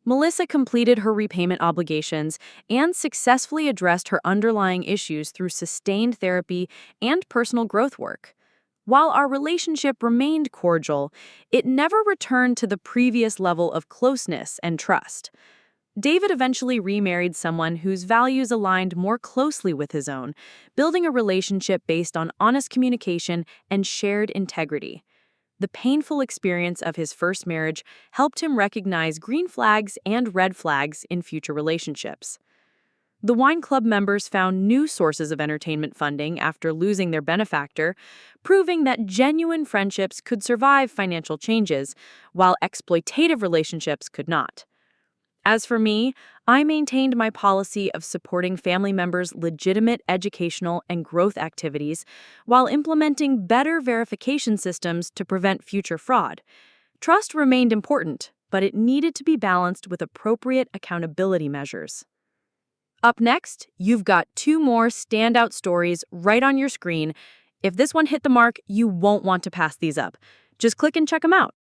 Melissa completed her repayment obligations and successfully addressed her underlying issues through sustained therapy and personal growth work. While our relationship remained cordial, it never returned to the previous level of closeness and trust. David eventually remarried someone whose values aligned more closely with his own, building a relationship based on honest communication and shared integrity. The painful experience of his first marriage helped him recognize green flags and red flags in future relationships. The wine club members found new sources of entertainment funding after losing their benefactor, proving that genuine friendships could survive financial changes, while exploitative relationships could not. As for me, I maintained my policy of supporting family members' legitimate educational and growth activities while implementing better verification systems to prevent future fraud. Trust remained important, but it needed to be balanced with appropriate accountability measures. Up next, you've got two more standout stories right on your screen. If this one hit the mark, you won't want to pass these up. Just click and check them out.